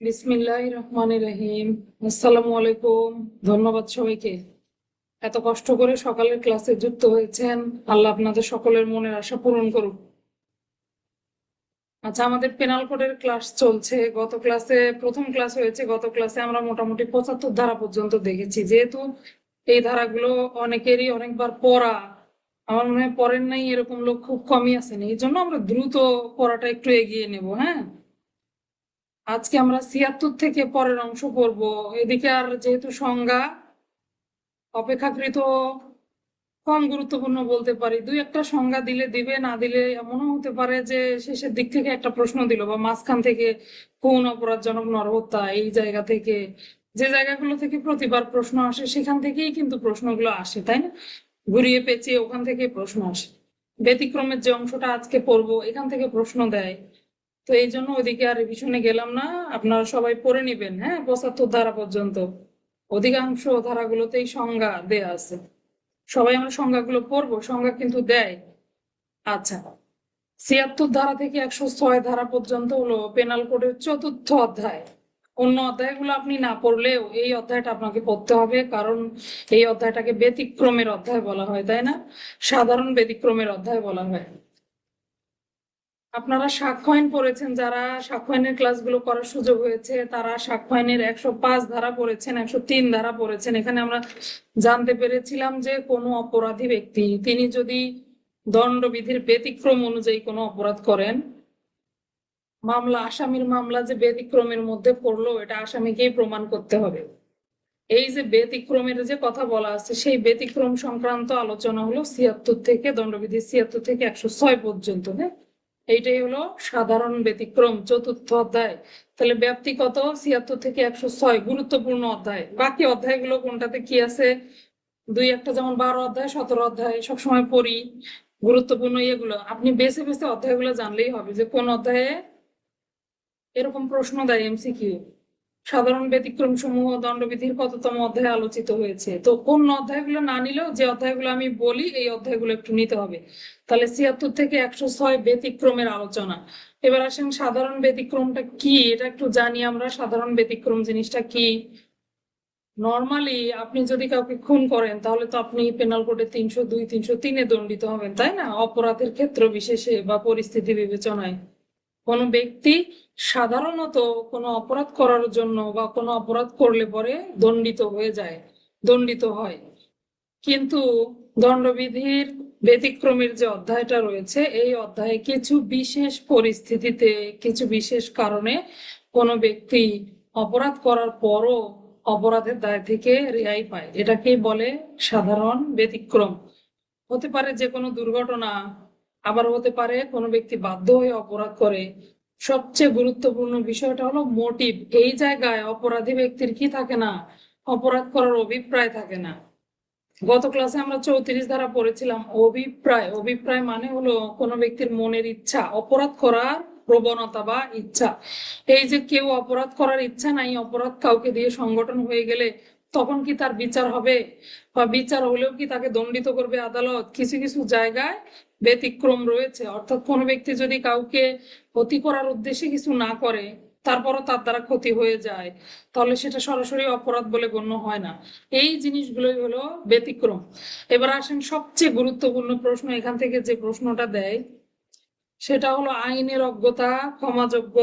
বিসমিল্লাহির রহমানির রহিম। আসসালামু আলাইকুম। ধন্যবাদ সবাইকে, এত কষ্ট করে সকালের ক্লাসে যুক্ত হয়েছেন। আল্লাহ আপনাদের সকলের মনের আশা পূরণ করুক। আচ্ছা, আমাদের পেনাল কোডের ক্লাস চলছে। গত ক্লাসে প্রথম ক্লাস হয়েছে। গত ক্লাসে আমরা মোটামুটি 75 ধারা পর্যন্ত দেখেছি। যেহেতু এই ধারাগুলো অনেকেরই অনেকবার পড়া, আমার মনে হয় পড়েন নাই এরকম লোক খুব কমই আছেন। এই জন্য আমরা দ্রুত পড়াটা একটু এগিয়ে নেব। হ্যাঁ, আজকে আমরা 76 থেকে পরের অংশ পড়বো। এদিকে আর যেহেতু সংজ্ঞা অপেক্ষাকৃত কম গুরুত্বপূর্ণ বলতে পারি, দুই একটা সংজ্ঞা দিলে দিবে, না দিলে এমনও হতে পারে যে শেষের দিক থেকে একটা প্রশ্ন দিল, বা মাঝখান থেকে খুন, অপরাধজনক নরহত্যা, এই জায়গা থেকে, যে জায়গাগুলো থেকে প্রতিবার প্রশ্ন আসে সেখান থেকেই কিন্তু প্রশ্নগুলো আসে, তাই না? ঘুরিয়ে পেঁচিয়ে ওখান থেকে প্রশ্ন আসে। ব্যতিক্রমের যে অংশটা আজকে পড়বো এখান থেকে প্রশ্ন দেয়। তো এই জন্য ওইদিকে আর রিভিশনে গেলাম না। আপনারা সবাই পড়ে নিবেন। হ্যাঁ, 75 ধারা পর্যন্ত অধিকাংশ ধারাগুলোতেই সংজ্ঞা দেয়া আছে। সবাই আমরা সংজ্ঞাগুলো পড়বো, সংজ্ঞা কিন্তু দেয়। আচ্ছা, 76 ধারা থেকে 106 ধারা পর্যন্ত হলো পেনাল কোডের চতুর্থ অধ্যায়। অন্য অধ্যায়গুলো আপনি না পড়লেও এই অধ্যায়টা আপনাকে পড়তে হবে, কারণ এই অধ্যায়টাকে ব্যতিক্রমের অধ্যায় বলা হয়, তাই না? সাধারণ ব্যতিক্রমের অধ্যায় বলা হয়। আপনারা সাক্ষ্য আইন পড়েছেন, যারা সাক্ষ্য আইনের ক্লাসগুলো করার সুযোগ হয়েছে তারা সাক্ষ্য আইনের 105 ধারা পড়েছেন, 103 ধারা পড়েছেন। এখানে আমরা জানতে পেরেছিলাম যে কোনো অপরাধী ব্যক্তি তিনি যদি দণ্ডবিধির ব্যতিক্রম অনুযায়ী কোনো অপরাধ করেন, মামলা, আসামির মামলা যে ব্যতিক্রমের মধ্যে পড়লো এটা আসামিকেই প্রমাণ করতে হবে। এই যে ব্যতিক্রমের যে কথা বলা আছে, সেই ব্যতিক্রম সংক্রান্ত আলোচনা হলো 76 থেকে, দণ্ডবিধি 76 থেকে 106 পর্যন্ত। হ্যাঁ, এইটাই হলো সাধারণ ব্যতিক্রম চতুর্থ অধ্যায়। তাহলে ব্যাপ্তি কত? 76 থেকে 106, গুরুত্বপূর্ণ অধ্যায়। বাকি অধ্যায়গুলো কোনটাতে কি আছে দুই একটা, যেমন 12 অধ্যায়, 17 অধ্যায় সবসময় পড়ি। গুরুত্বপূর্ণ এগুলো আপনি বেছে বেছে অধ্যায়গুলো জানলেই হবে যে কোন অধ্যায়ে এরকম প্রশ্ন দেয়, এমসিকিউ। সাধারণ ব্যতিক্রম সমূহ দণ্ডবিধির কততম অধ্যায়ে আলোচিত হয়েছে, তো কোন অধ্যায়গুলো না নিলেও যে অধ্যায়গুলো আমি বলি এই অধ্যায়গুলো একটু নিতে হবে। তাহলে 76 থেকে 106 ব্যতিক্রমের আলোচনা। এবার আসেন সাধারণ ব্যতিক্রমটা কি, এটা একটু জানি আমরা। সাধারণ ব্যতিক্রম জিনিসটা কি? নর্মালি আপনি যদি কাউকে খুন করেন তাহলে তো আপনি পেনাল কোডে 302, 303-এ দণ্ডিত হবেন, তাই না? অপরাধের ক্ষেত্র বিশেষে বা পরিস্থিতি বিবেচনায় কোনো ব্যক্তি সাধারণত কোনো অপরাধ করার জন্য বা কোনো অপরাধ করলে পরে দণ্ডিত হয়ে যায়, দণ্ডিত হয়। কিন্তু দণ্ডবিধির ব্যতিক্রমের যে অধ্যায়টা রয়েছে, এই অধ্যায়ে কিছু বিশেষ পরিস্থিতিতে, কিছু বিশেষ কারণে কোনো ব্যক্তি অপরাধ করার পরও অপরাধের দায় থেকে রেহাই পায়, এটাকেই বলে সাধারণ ব্যতিক্রম। হতে পারে যে কোনো দুর্ঘটনা, আবার হতে পারে কোনো ব্যক্তি বাধ্য হয়ে অপরাধ করে। সবচেয়ে গুরুত্বপূর্ণ বিষয়টা হলো মোটিভ। এই জায়গায় অপরাধী ব্যক্তির কি থাকে না? অপরাধ করার অভিপ্রায় থাকে না। গত ক্লাসে আমরা 34 ধারা পড়েছিলাম। অভিপ্রায়, অভিপ্রায় মানে হলো কোনো ব্যক্তির মনের ইচ্ছা, অপরাধ করার প্রবণতা বা ইচ্ছা। এই যে কেউ অপরাধ করার ইচ্ছা নাই, অপরাধ কাউকে দিয়ে সংগঠন হয়ে গেলে তখন কি তার বিচার হবে? বা বিচার হলেও কি তাকে দণ্ডিত করবে আদালত? কিছু কিছু জায়গায় ব্যতিক্রম রয়েছে। অর্থাৎ কোনো ব্যক্তি যদি কাউকে ক্ষতি করার উদ্দেশ্যে কিছু না করে, তারপরও তার দ্বারা ক্ষতি হয়ে যায়, তাহলে সেটা সরাসরি অপরাধ বলে গণ্য হয় না। এই জিনিসগুলোই হলো ব্যতিক্রম। এবার আসেন সবচেয়ে গুরুত্বপূর্ণ প্রশ্ন, এখান থেকে যে প্রশ্নটা দেয় সেটা হলো আইনের অজ্ঞতা ক্ষমাযোগ্য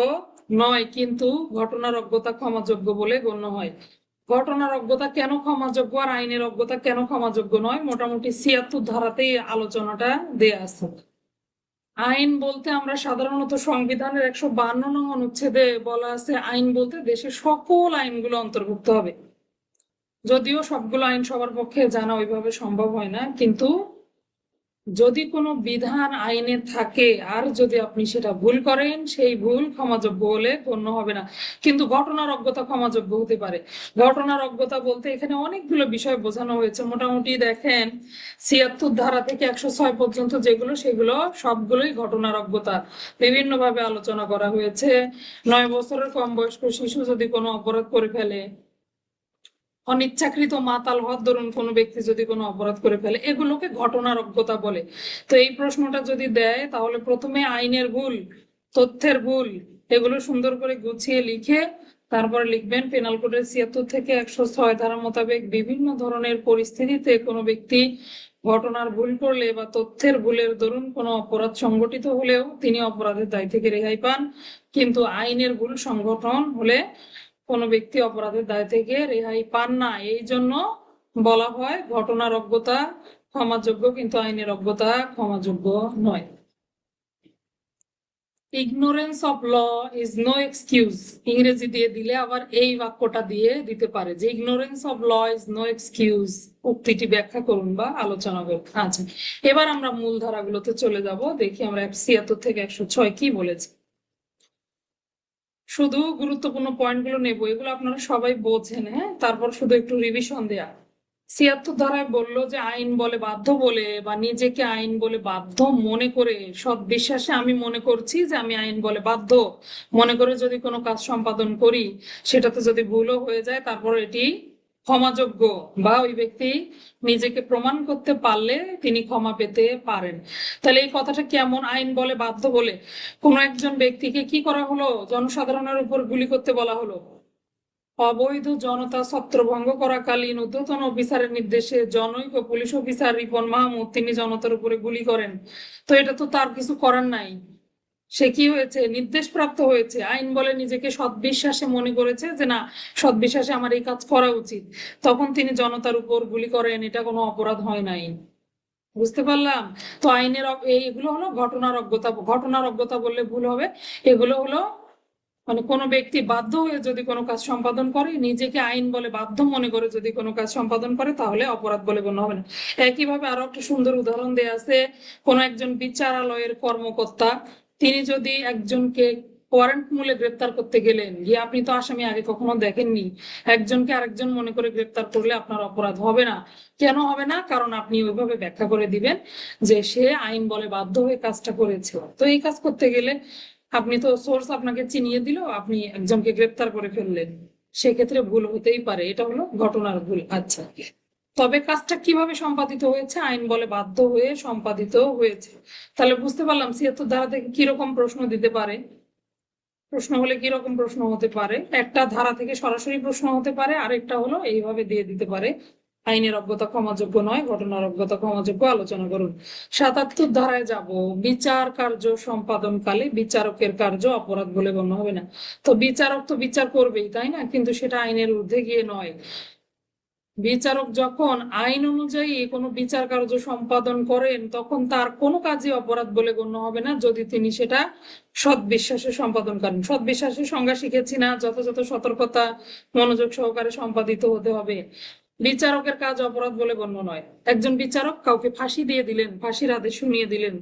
নয়, কিন্তু ঘটনার অজ্ঞতা ক্ষমাযোগ্য বলে গণ্য হয়। ঘটনার অজ্ঞতা কেন ক্ষমাযোগ্য আর আইনের অজ্ঞতা কেন ক্ষমাযোগ্য নয়, মোটামুটি 76 ধারাতেই আলোচনাটা দেয়া আছে। আইন বলতে আমরা সাধারণত সংবিধানের 152 নং অনুচ্ছেদে বলা আছে, আইন বলতে দেশের সকল আইনগুলো অন্তর্ভুক্ত হবে। যদিও সবগুলো আইন সবার পক্ষে জানা ওইভাবে সম্ভব হয় না, কিন্তু যদি কোনো বিধান আইনে থাকে আর যদি আপনি সেটা ভুল করেন, সেই ভুল ক্ষমাযোগ্য বলে গণ্য হবে না। কিন্তু ঘটনার অজ্ঞতা ক্ষমাযোগ্য হতে পারে। ঘটনার অজ্ঞতা বলতে এখানে অনেকগুলো বিষয় বোঝানো হয়েছে। মোটামুটি দেখেন 76 ধারা থেকে 106 পর্যন্ত যেগুলো, সেগুলো সবগুলোই ঘটনার অজ্ঞতা বিভিন্ন ভাবে আলোচনা করা হয়েছে। 9 বছরের কম বয়স্ক শিশু যদি কোনো অপরাধ করে ফেলে, অনিচ্ছাকৃত মাতাল হওয়ার দরুন কোনো ব্যক্তি যদি কোনো অপরাধ করে ফেলে, এগুলোকে ঘটনার অজ্ঞতা বলে। তো এই প্রশ্নটা যদি দেয় তাহলে প্রথমে আইনের ভুল, তথ্যের ভুল, এগুলো সুন্দর করে গুছিয়ে লিখে তারপরে লিখবেন পেনাল কোডের 76 থেকে 106 ধারা মোতাবেক বিভিন্ন ধরনের পরিস্থিতিতে কোনো ব্যক্তি ঘটনার ভুল করলে বা তথ্যের ভুলের দরুন কোনো অপরাধ সংগঠিত হলেও তিনি অপরাধের দায় থেকে রেহাই পান, কিন্তু আইনের ভুল সংগঠন হলে কোনো ব্যক্তি অপরাধের দায় থেকে রেহাই পান না। এই জন্য বলা হয় ঘটনার অজ্ঞতা ক্ষমাযোগ্য, কিন্তু আইনের অজ্ঞতা ক্ষমাযোগ্য নয়। Ignorance of law is no excuse ইংরেজি দিয়ে দিলে আবার এই বাক্যটা দিয়ে দিতে পারে যে ignorance of law is no excuse. উক্তিটি ব্যাখ্যা করুন বা আলোচনা করুন। আচ্ছা, এবার আমরা মূল ধারাগুলোতে চলে যাব, দেখি আমরা 76 থেকে 106 কি বলেছি। শুধু গুরুত্বপূর্ণ পয়েন্টগুলো নেব, এগুলো আপনারা সবাই বোঝেন, হ্যাঁ, তারপর শুধু একটু রিভিশন দেয়া। 76 ধারায় বললো যে আইন বলে বাধ্য বলে বা নিজেকে আইন বলে বাধ্য মনে করে সৎ বিশ্বাসে আমি মনে করছি যে আমি আইন বলে বাধ্য মনে করে যদি কোনো কাজ সম্পাদন করি, সেটাতে যদি ভুলও হয়ে যায় তারপর এটি ক্ষমাযোগ্য, বা ওই ব্যক্তি নিজেকে প্রমাণ করতে পারলে তিনি ক্ষমা পেতে পারেন। তাহলে এই কথাটা কেমন? আইন বলে বাধ্য বলে কোনো একজন ব্যক্তিকে কি করা হলো? জনসাধারণের উপর গুলি করতে বলা হলো। অবৈধ জনতা ছত্রভঙ্গ করাকালীন ঊর্ধ্বতন অফিসারের নির্দেশে জনৈক পুলিশ অফিসার রিপন মাহমুদ তিনি জনতার উপরে গুলি করেন। তো এটা তো তার কিছু করার নাই, সে কি হয়েছে? নির্দেশ প্রাপ্ত হয়েছে। আইন বলে নিজেকে সৎবিশ্বাসে মনে করেছে যে না, সৎবিশ্বাসে আমার এই কাজ করা উচিত, তখন তিনি জনতার উপর গুলি করেন, এটা কোনো অপরাধ হয় নাই। বুঝতে পারলাম? তো আইনের এগুলো হলো ঘটনার অজ্ঞতা। ঘটনার অজ্ঞতা বললে ভুল হবে। এগুলো হলো মানে কোনো ব্যক্তি বাধ্য হয়ে যদি কোনো কাজ সম্পাদন করে, নিজেকে আইন বলে বাধ্য মনে করে যদি কোনো কাজ সম্পাদন করে, তাহলে অপরাধ বলে গণ্য হবে না। একইভাবে আরো একটা সুন্দর উদাহরণ দেয়া আছে। কোনো একজন বিচারালয়ের কর্মকর্তা তিনি যদি একজনকে ওয়ারেন্ট মূলে গ্রেপ্তার করতে গেলেন, গিয়ে আপনি তো আসামি আগে কখনো দেখেননি, একজনকে আরেকজন মনে করে গ্রেপ্তার করলে আপনার অপরাধ হবে না। কেন হবে না? কারণ আপনি ওইভাবে ব্যাখ্যা করে দিবেন যে সে আইন বলে বাধ্য হয়ে কাজটা করেছে। তো এই কাজ করতে গেলে আপনি তো সোর্স আপনাকে চিনিয়ে দিল, আপনি একজনকে গ্রেপ্তার করে ফেললেন, সেক্ষেত্রে ভুল হতেই পারে, এটা হলো ঘটনার ভুল। আচ্ছা, তবে কাজটা কিভাবে সম্পাদিত হয়েছে? আইন বলে বাধ্য হয়ে সম্পাদিত হয়েছে। তাহলে বুঝতে পারলাম 76 ধারা থেকে কিরকম প্রশ্ন দিতে পারে। প্রশ্ন হলে কিরকম প্রশ্ন হতে পারে? একটা ধারা থেকে সরাসরি প্রশ্ন হতে পারে, আরেকটা হলো এইভাবে দিয়ে দিতে পারে আইনের অজ্ঞতা ক্ষমাযোগ্য নয়, ঘটনার অজ্ঞতা ক্ষমাযোগ্য। আলোচনা করুন। 77 ধারায় যাব। বিচার কার্য সম্পাদনকালে বিচারকের কার্য অপরাধ বলে গণ্য হবে না। তো বিচারক তো বিচার করবেই, তাই না? কিন্তু সেটা আইনের ঊর্ধ্বে গিয়ে নয়। বিচারক যখন আইন অনুযায়ী কোনো বিচার কার্য সম্পাদন করেন, তখন তার কোনো কাজই অপরাধ বলে গণ্য হবে না যদি তিনি সেটা সৎ বিশ্বাসে সম্পাদন করেন। সৎ বিশ্বাসের সংজ্ঞা শিখেছি না? যথাযথ সতর্কতা মনোযোগ সহকারে সম্পাদিত হতে হবে। বিচারকের কাজ অপরাধ বলে গণ্য নয়। একজন বিচারক কাউকে ফাঁসি দিয়ে দিলেন, ফাঁসির আদেশ শুনিয়ে দিলেন,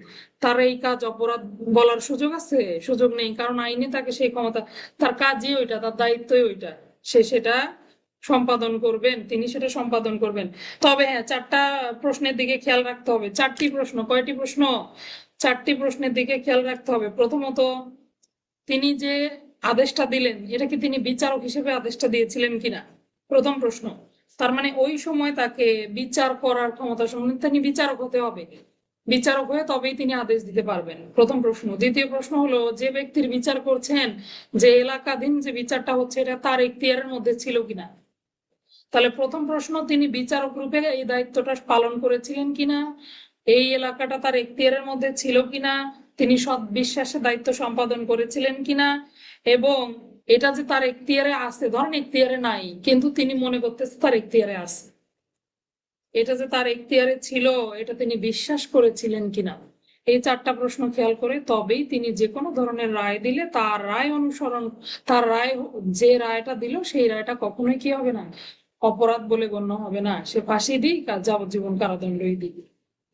তার এই কাজ অপরাধ বলার সুযোগ আছে? সুযোগ নেই, কারণ আইনে তাকে সেই ক্ষমতা, তার কাজই ওইটা, তার দায়িত্বই ওইটা, সে সেটা সম্পাদন করবেন, তিনি সেটা সম্পাদন করবেন। তবে হ্যাঁ, 4টা প্রশ্নের দিকে খেয়াল রাখতে হবে। 4টি প্রশ্ন। কয়টি প্রশ্ন? 4টি প্রশ্নের দিকে খেয়াল রাখতে হবে। প্রথমত, তিনি যে আদেশটা দিলেন, এটা কি তিনি বিচারক হিসেবে আদেশটা দিয়েছিলেন কিনা, প্রথম প্রশ্ন। তার মানে ওই সময় তাকে বিচার করার ক্ষমতা সম্বন্ধে তিনি বিচারক হতে হবে, বিচারক হয়ে তবেই তিনি আদেশ দিতে পারবেন, প্রথম প্রশ্ন। দ্বিতীয় প্রশ্ন হলো, যে ব্যক্তির বিচার করছেন, যে এলাকাধীন যে বিচারটা হচ্ছে, এটা তার এখতিয়ারের মধ্যে ছিল কিনা। তাহলে প্রথম প্রশ্ন, তিনি বিচারক রূপে এই দায়িত্বটা পালন করেছিলেন কিনা, এই এলাকাটা তার এখতিয়ারের মধ্যে ছিল কিনা, তিনি সৎ বিশ্বাসে দায়িত্ব সম্পাদন করেছিলেন কিনা, এবং এটা যে তার এখতিয়ারে আছে, ধরেন এখতিয়ারে নাই কিন্তু তিনি মনে করতেছে তার এখতিয়ারে আছে, এটা যে তার এখতিয়ারে ছিল এটা তিনি বিশ্বাস করেছিলেন কিনা। এই 4টা প্রশ্ন খেয়াল করে তবেই তিনি যে কোনো ধরনের রায় দিলে তার রায় অনুসরণ, তার রায়, যে রায়টা দিল সেই রায়টা কখনোই কি হবে না, অপরাধ বলে গণ্য হবে না। সে ফাঁসি দিক আর যাবজ্জীবন কারাদণ্ডই দিক,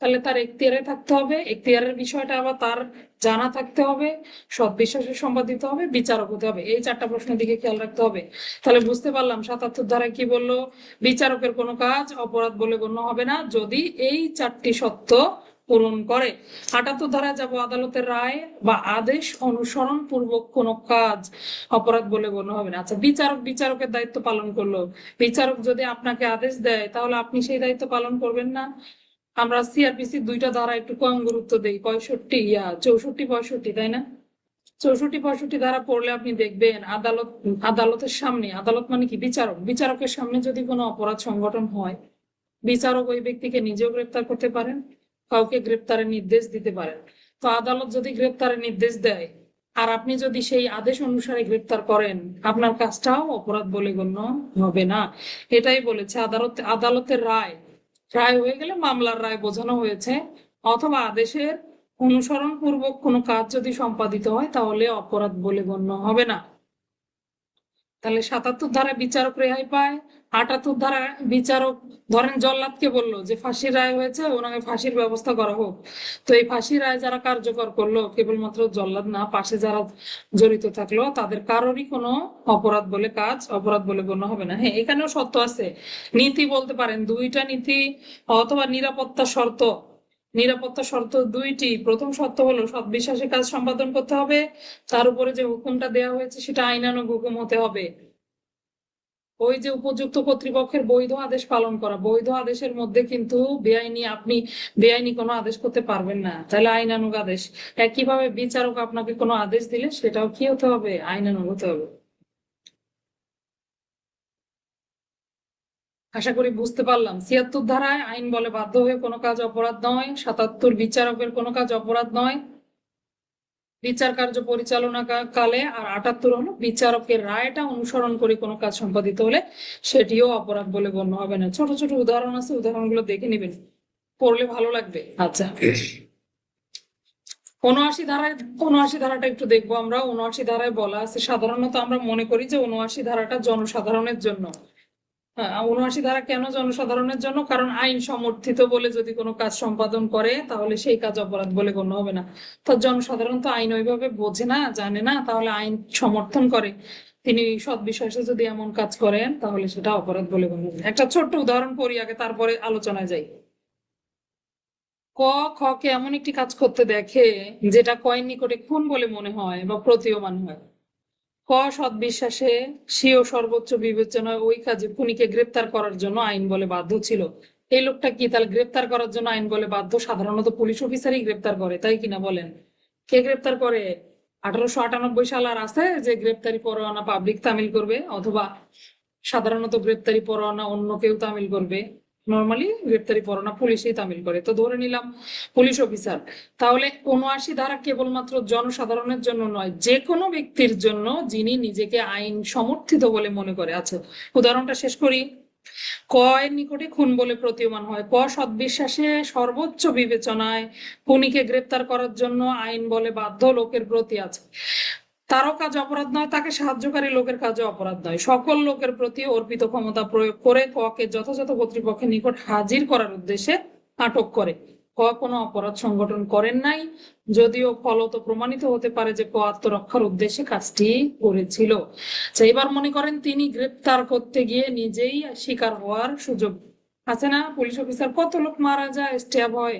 তাহলে তার এখতিয়ারে থাকতে হবে, এখতিয়ারের বিষয়টা আবার তার জানা থাকতে হবে, সৎ বিশ্বাসে সম্পাদিত হবে, বিচারক হতে হবে। এই 4টা প্রশ্নের দিকে খেয়াল রাখতে হবে। তাহলে বুঝতে পারলাম 77 ধারায় কি বললো, বিচারকের কোনো কাজ অপরাধ বলে গণ্য হবে না যদি এই 4টি সত্য পূরণ করে। 78 ধারায় যাব। আদালতের রায় বা আদেশ অনুসরণ পূর্বক কোনো কাজ অপরাধ বলে গণ্য হবে না। আচ্ছা, বিচারক বিচারকের দায়িত্ব পালন করলো, বিচারক যদি আপনাকে আদেশ দেয় তাহলে আপনি সেই দায়িত্ব পালন করবেন না। আমরা সিআরপিসি 2টা ধারা একটু কম গুরুত্ব দেই, 65 64 65, তাই না? 64 65 ধারা পড়লে আপনি দেখবেন আদালতের সামনে, আদালত মানে কি, বিচারকের সামনে যদি কোনো অপরাধ সংগঠন হয়, বিচারক ওই ব্যক্তিকে নিজেও গ্রেপ্তার করতে পারেন, কাউকে গ্রেপ্তারের নির্দেশ দিতে পারেন। তো আদালত যদি গ্রেপ্তারের নির্দেশ দেয় আর আপনি যদি সেই আদেশ অনুসারে গ্রেপ্তার করেন, আপনার কাজটাও অপরাধ বলে গণ্য হবে না। এটাই বলেছে আদালতের রায়। রায় হয়ে গেলে মামলার রায় বোঝানো হয়েছে, অথবা আদেশের অনুসরণ পূর্বক কোনো কাজ যদি সম্পাদিত হয় তাহলে অপরাধ বলে গণ্য হবে না। তাহলে 77 ধারায় বিচারক রেহাই পায়। 78 ধারায় বিচারক, ধরেন জল্লাদকে বললো যে ফাঁসির রায় হয়েছে, ওনাকে ফাঁসির ব্যবস্থা করা হোক। তো এই ফাঁসির রায় যারা কার্যকর করলো, কেবলমাত্র জল্লাদ না, পাশে যারা জড়িত থাকলো তাদের কারোরই কোনো অপরাধ বলে গণ্য হবে না। হ্যাঁ, এখানেও শর্ত আছে। নীতি বলতে পারেন দুইটা নীতি, অথবা নিরাপত্তা শর্ত দুইটি। প্রথম শর্ত হলো সৎ বিশ্বাসে কাজ সম্পাদন করতে হবে, তার উপরে যে হুকুমটা দেওয়া হয়েছে সেটা আইনানুগ হুকুম হতে হবে। ওই যে উপযুক্ত কর্তৃপক্ষের বৈধ আদেশ পালন করা, বৈধ আদেশের মধ্যে কিন্তু আপনি বেআইনি কোনো আদেশ করতে পারবেন না, তাহলে আইনানুগ আদেশ। একইভাবে বিচারক আপনাকে কোনো আদেশ দিলে সেটাও কি হতে হবে, আইনানুগ হতে হবে। আশা করি বুঝতে পারলাম। 76 ধারায় আইন বলে বাধ্য হয়ে কোনো কাজ অপরাধ নয়। 77 বিচারকের কোনো কাজ অপরাধ নয় বিচার কার্য পরিচালনা কালে। আর 78 হলো বিচারকের রায়টা অনুসরণ করে কোনো কাজ সম্পাদিত হলে সেটিও অপরাধ বলে গণ্য হবে না। ছোট ছোট উদাহরণ আছে, উদাহরণগুলো দেখে নিবেন, পড়লে ভালো লাগবে। আচ্ছা, 79 ধারাটা একটু দেখবো আমরা। 79 ধারায় বলা আছে, সাধারণত আমরা মনে করি যে 79 ধারাটা জনসাধারণের জন্য। হ্যাঁ, 79 ধারা কেন জনসাধারণের জন্য? কারণ আইন সমর্থিত বলে যদি কোনো কাজ সম্পাদন করে তাহলে সেই কাজ অপরাধ বলে গণ্য হবে না। তো জনসাধারণ তো আইন ওইভাবে বোঝে না, জানে না, তাহলে আইন সমর্থন করে। তিনি সৎ বিশ্বাসে যদি এমন কাজ করেন তাহলে সেটা অপরাধ বলে গণ্য হবে। একটা ছোট্ট উদাহরণ পড়ি আগে, তারপরে আলোচনায় যাই। ক খ কে এমন একটি কাজ করতে দেখে যেটা কয়ের নিকটে খুন বলে মনে হয় বা প্রতীয়মান হয়। ক সৎ বিশ্বাসে স্বীয় সর্বোচ্চ বিবেচনায় ওই কাজে খুনিকে গ্রেপ্তার করার জন্য আইন বলে বাধ্য ছিল। এই লোকটা কি তাহলে গ্রেপ্তার করার জন্য আইন বলে বাধ্য? সাধারণত পুলিশ অফিসারই গ্রেপ্তার করে, তাই কিনা বলেন? কে গ্রেপ্তার করে? 1898 সাল আর আছে যে গ্রেপ্তারি পরোয়ানা পাবলিক তামিল করবে, অথবা সাধারণত গ্রেপ্তারি পরোয়ানা অন্য কেউ তামিল করবে। নর্মালি গ্রেপ্তারি পরোয়ানা পুলিশই তামিল করে, তো ধরে নিলাম পুলিশ অফিসার। তাহলে 79 ধারা কেবলমাত্র জনসাধারণের জন্য নয়, যে কোনো ব্যক্তির জন্য যিনি নিজেকে আইন সমর্থিত বলে মনে করে। আচ্ছা, উদাহরণটা শেষ করি। ক এর নিকটে খুন বলে প্রতীয়মান হয়। ক সৎবিশ্বাসে সর্বোচ্চ বিবেচনায় খুনিকে গ্রেপ্তার করার জন্য আইন বলে বাধ্য লোকের প্রতি আছে। তারও কাজ অপরাধ নয়, তাকে সাহায্যকারী লোকের কাজও অপরাধ নয়। সকল লোকের প্রতি অর্পিত ক্ষমতা প্রয়োগ করে ককে যথাযথ কর্তৃপক্ষের নিকট হাজির করার উদ্দেশ্যে আটক করে। ক কোনো অপরাধ সংগঠন করেন নাই, যদিও ফলত প্রমাণিত হতে পারে যে ক আত্মরক্ষার উদ্দেশ্যে কাজটি করেছিল। এবার মনে করেন তিনি গ্রেপ্তার করতে গিয়ে নিজেই শিকার হওয়ার সুযোগ আছে না? পুলিশ অফিসার কত লোক মারা যায়, স্ট্যাব হয়,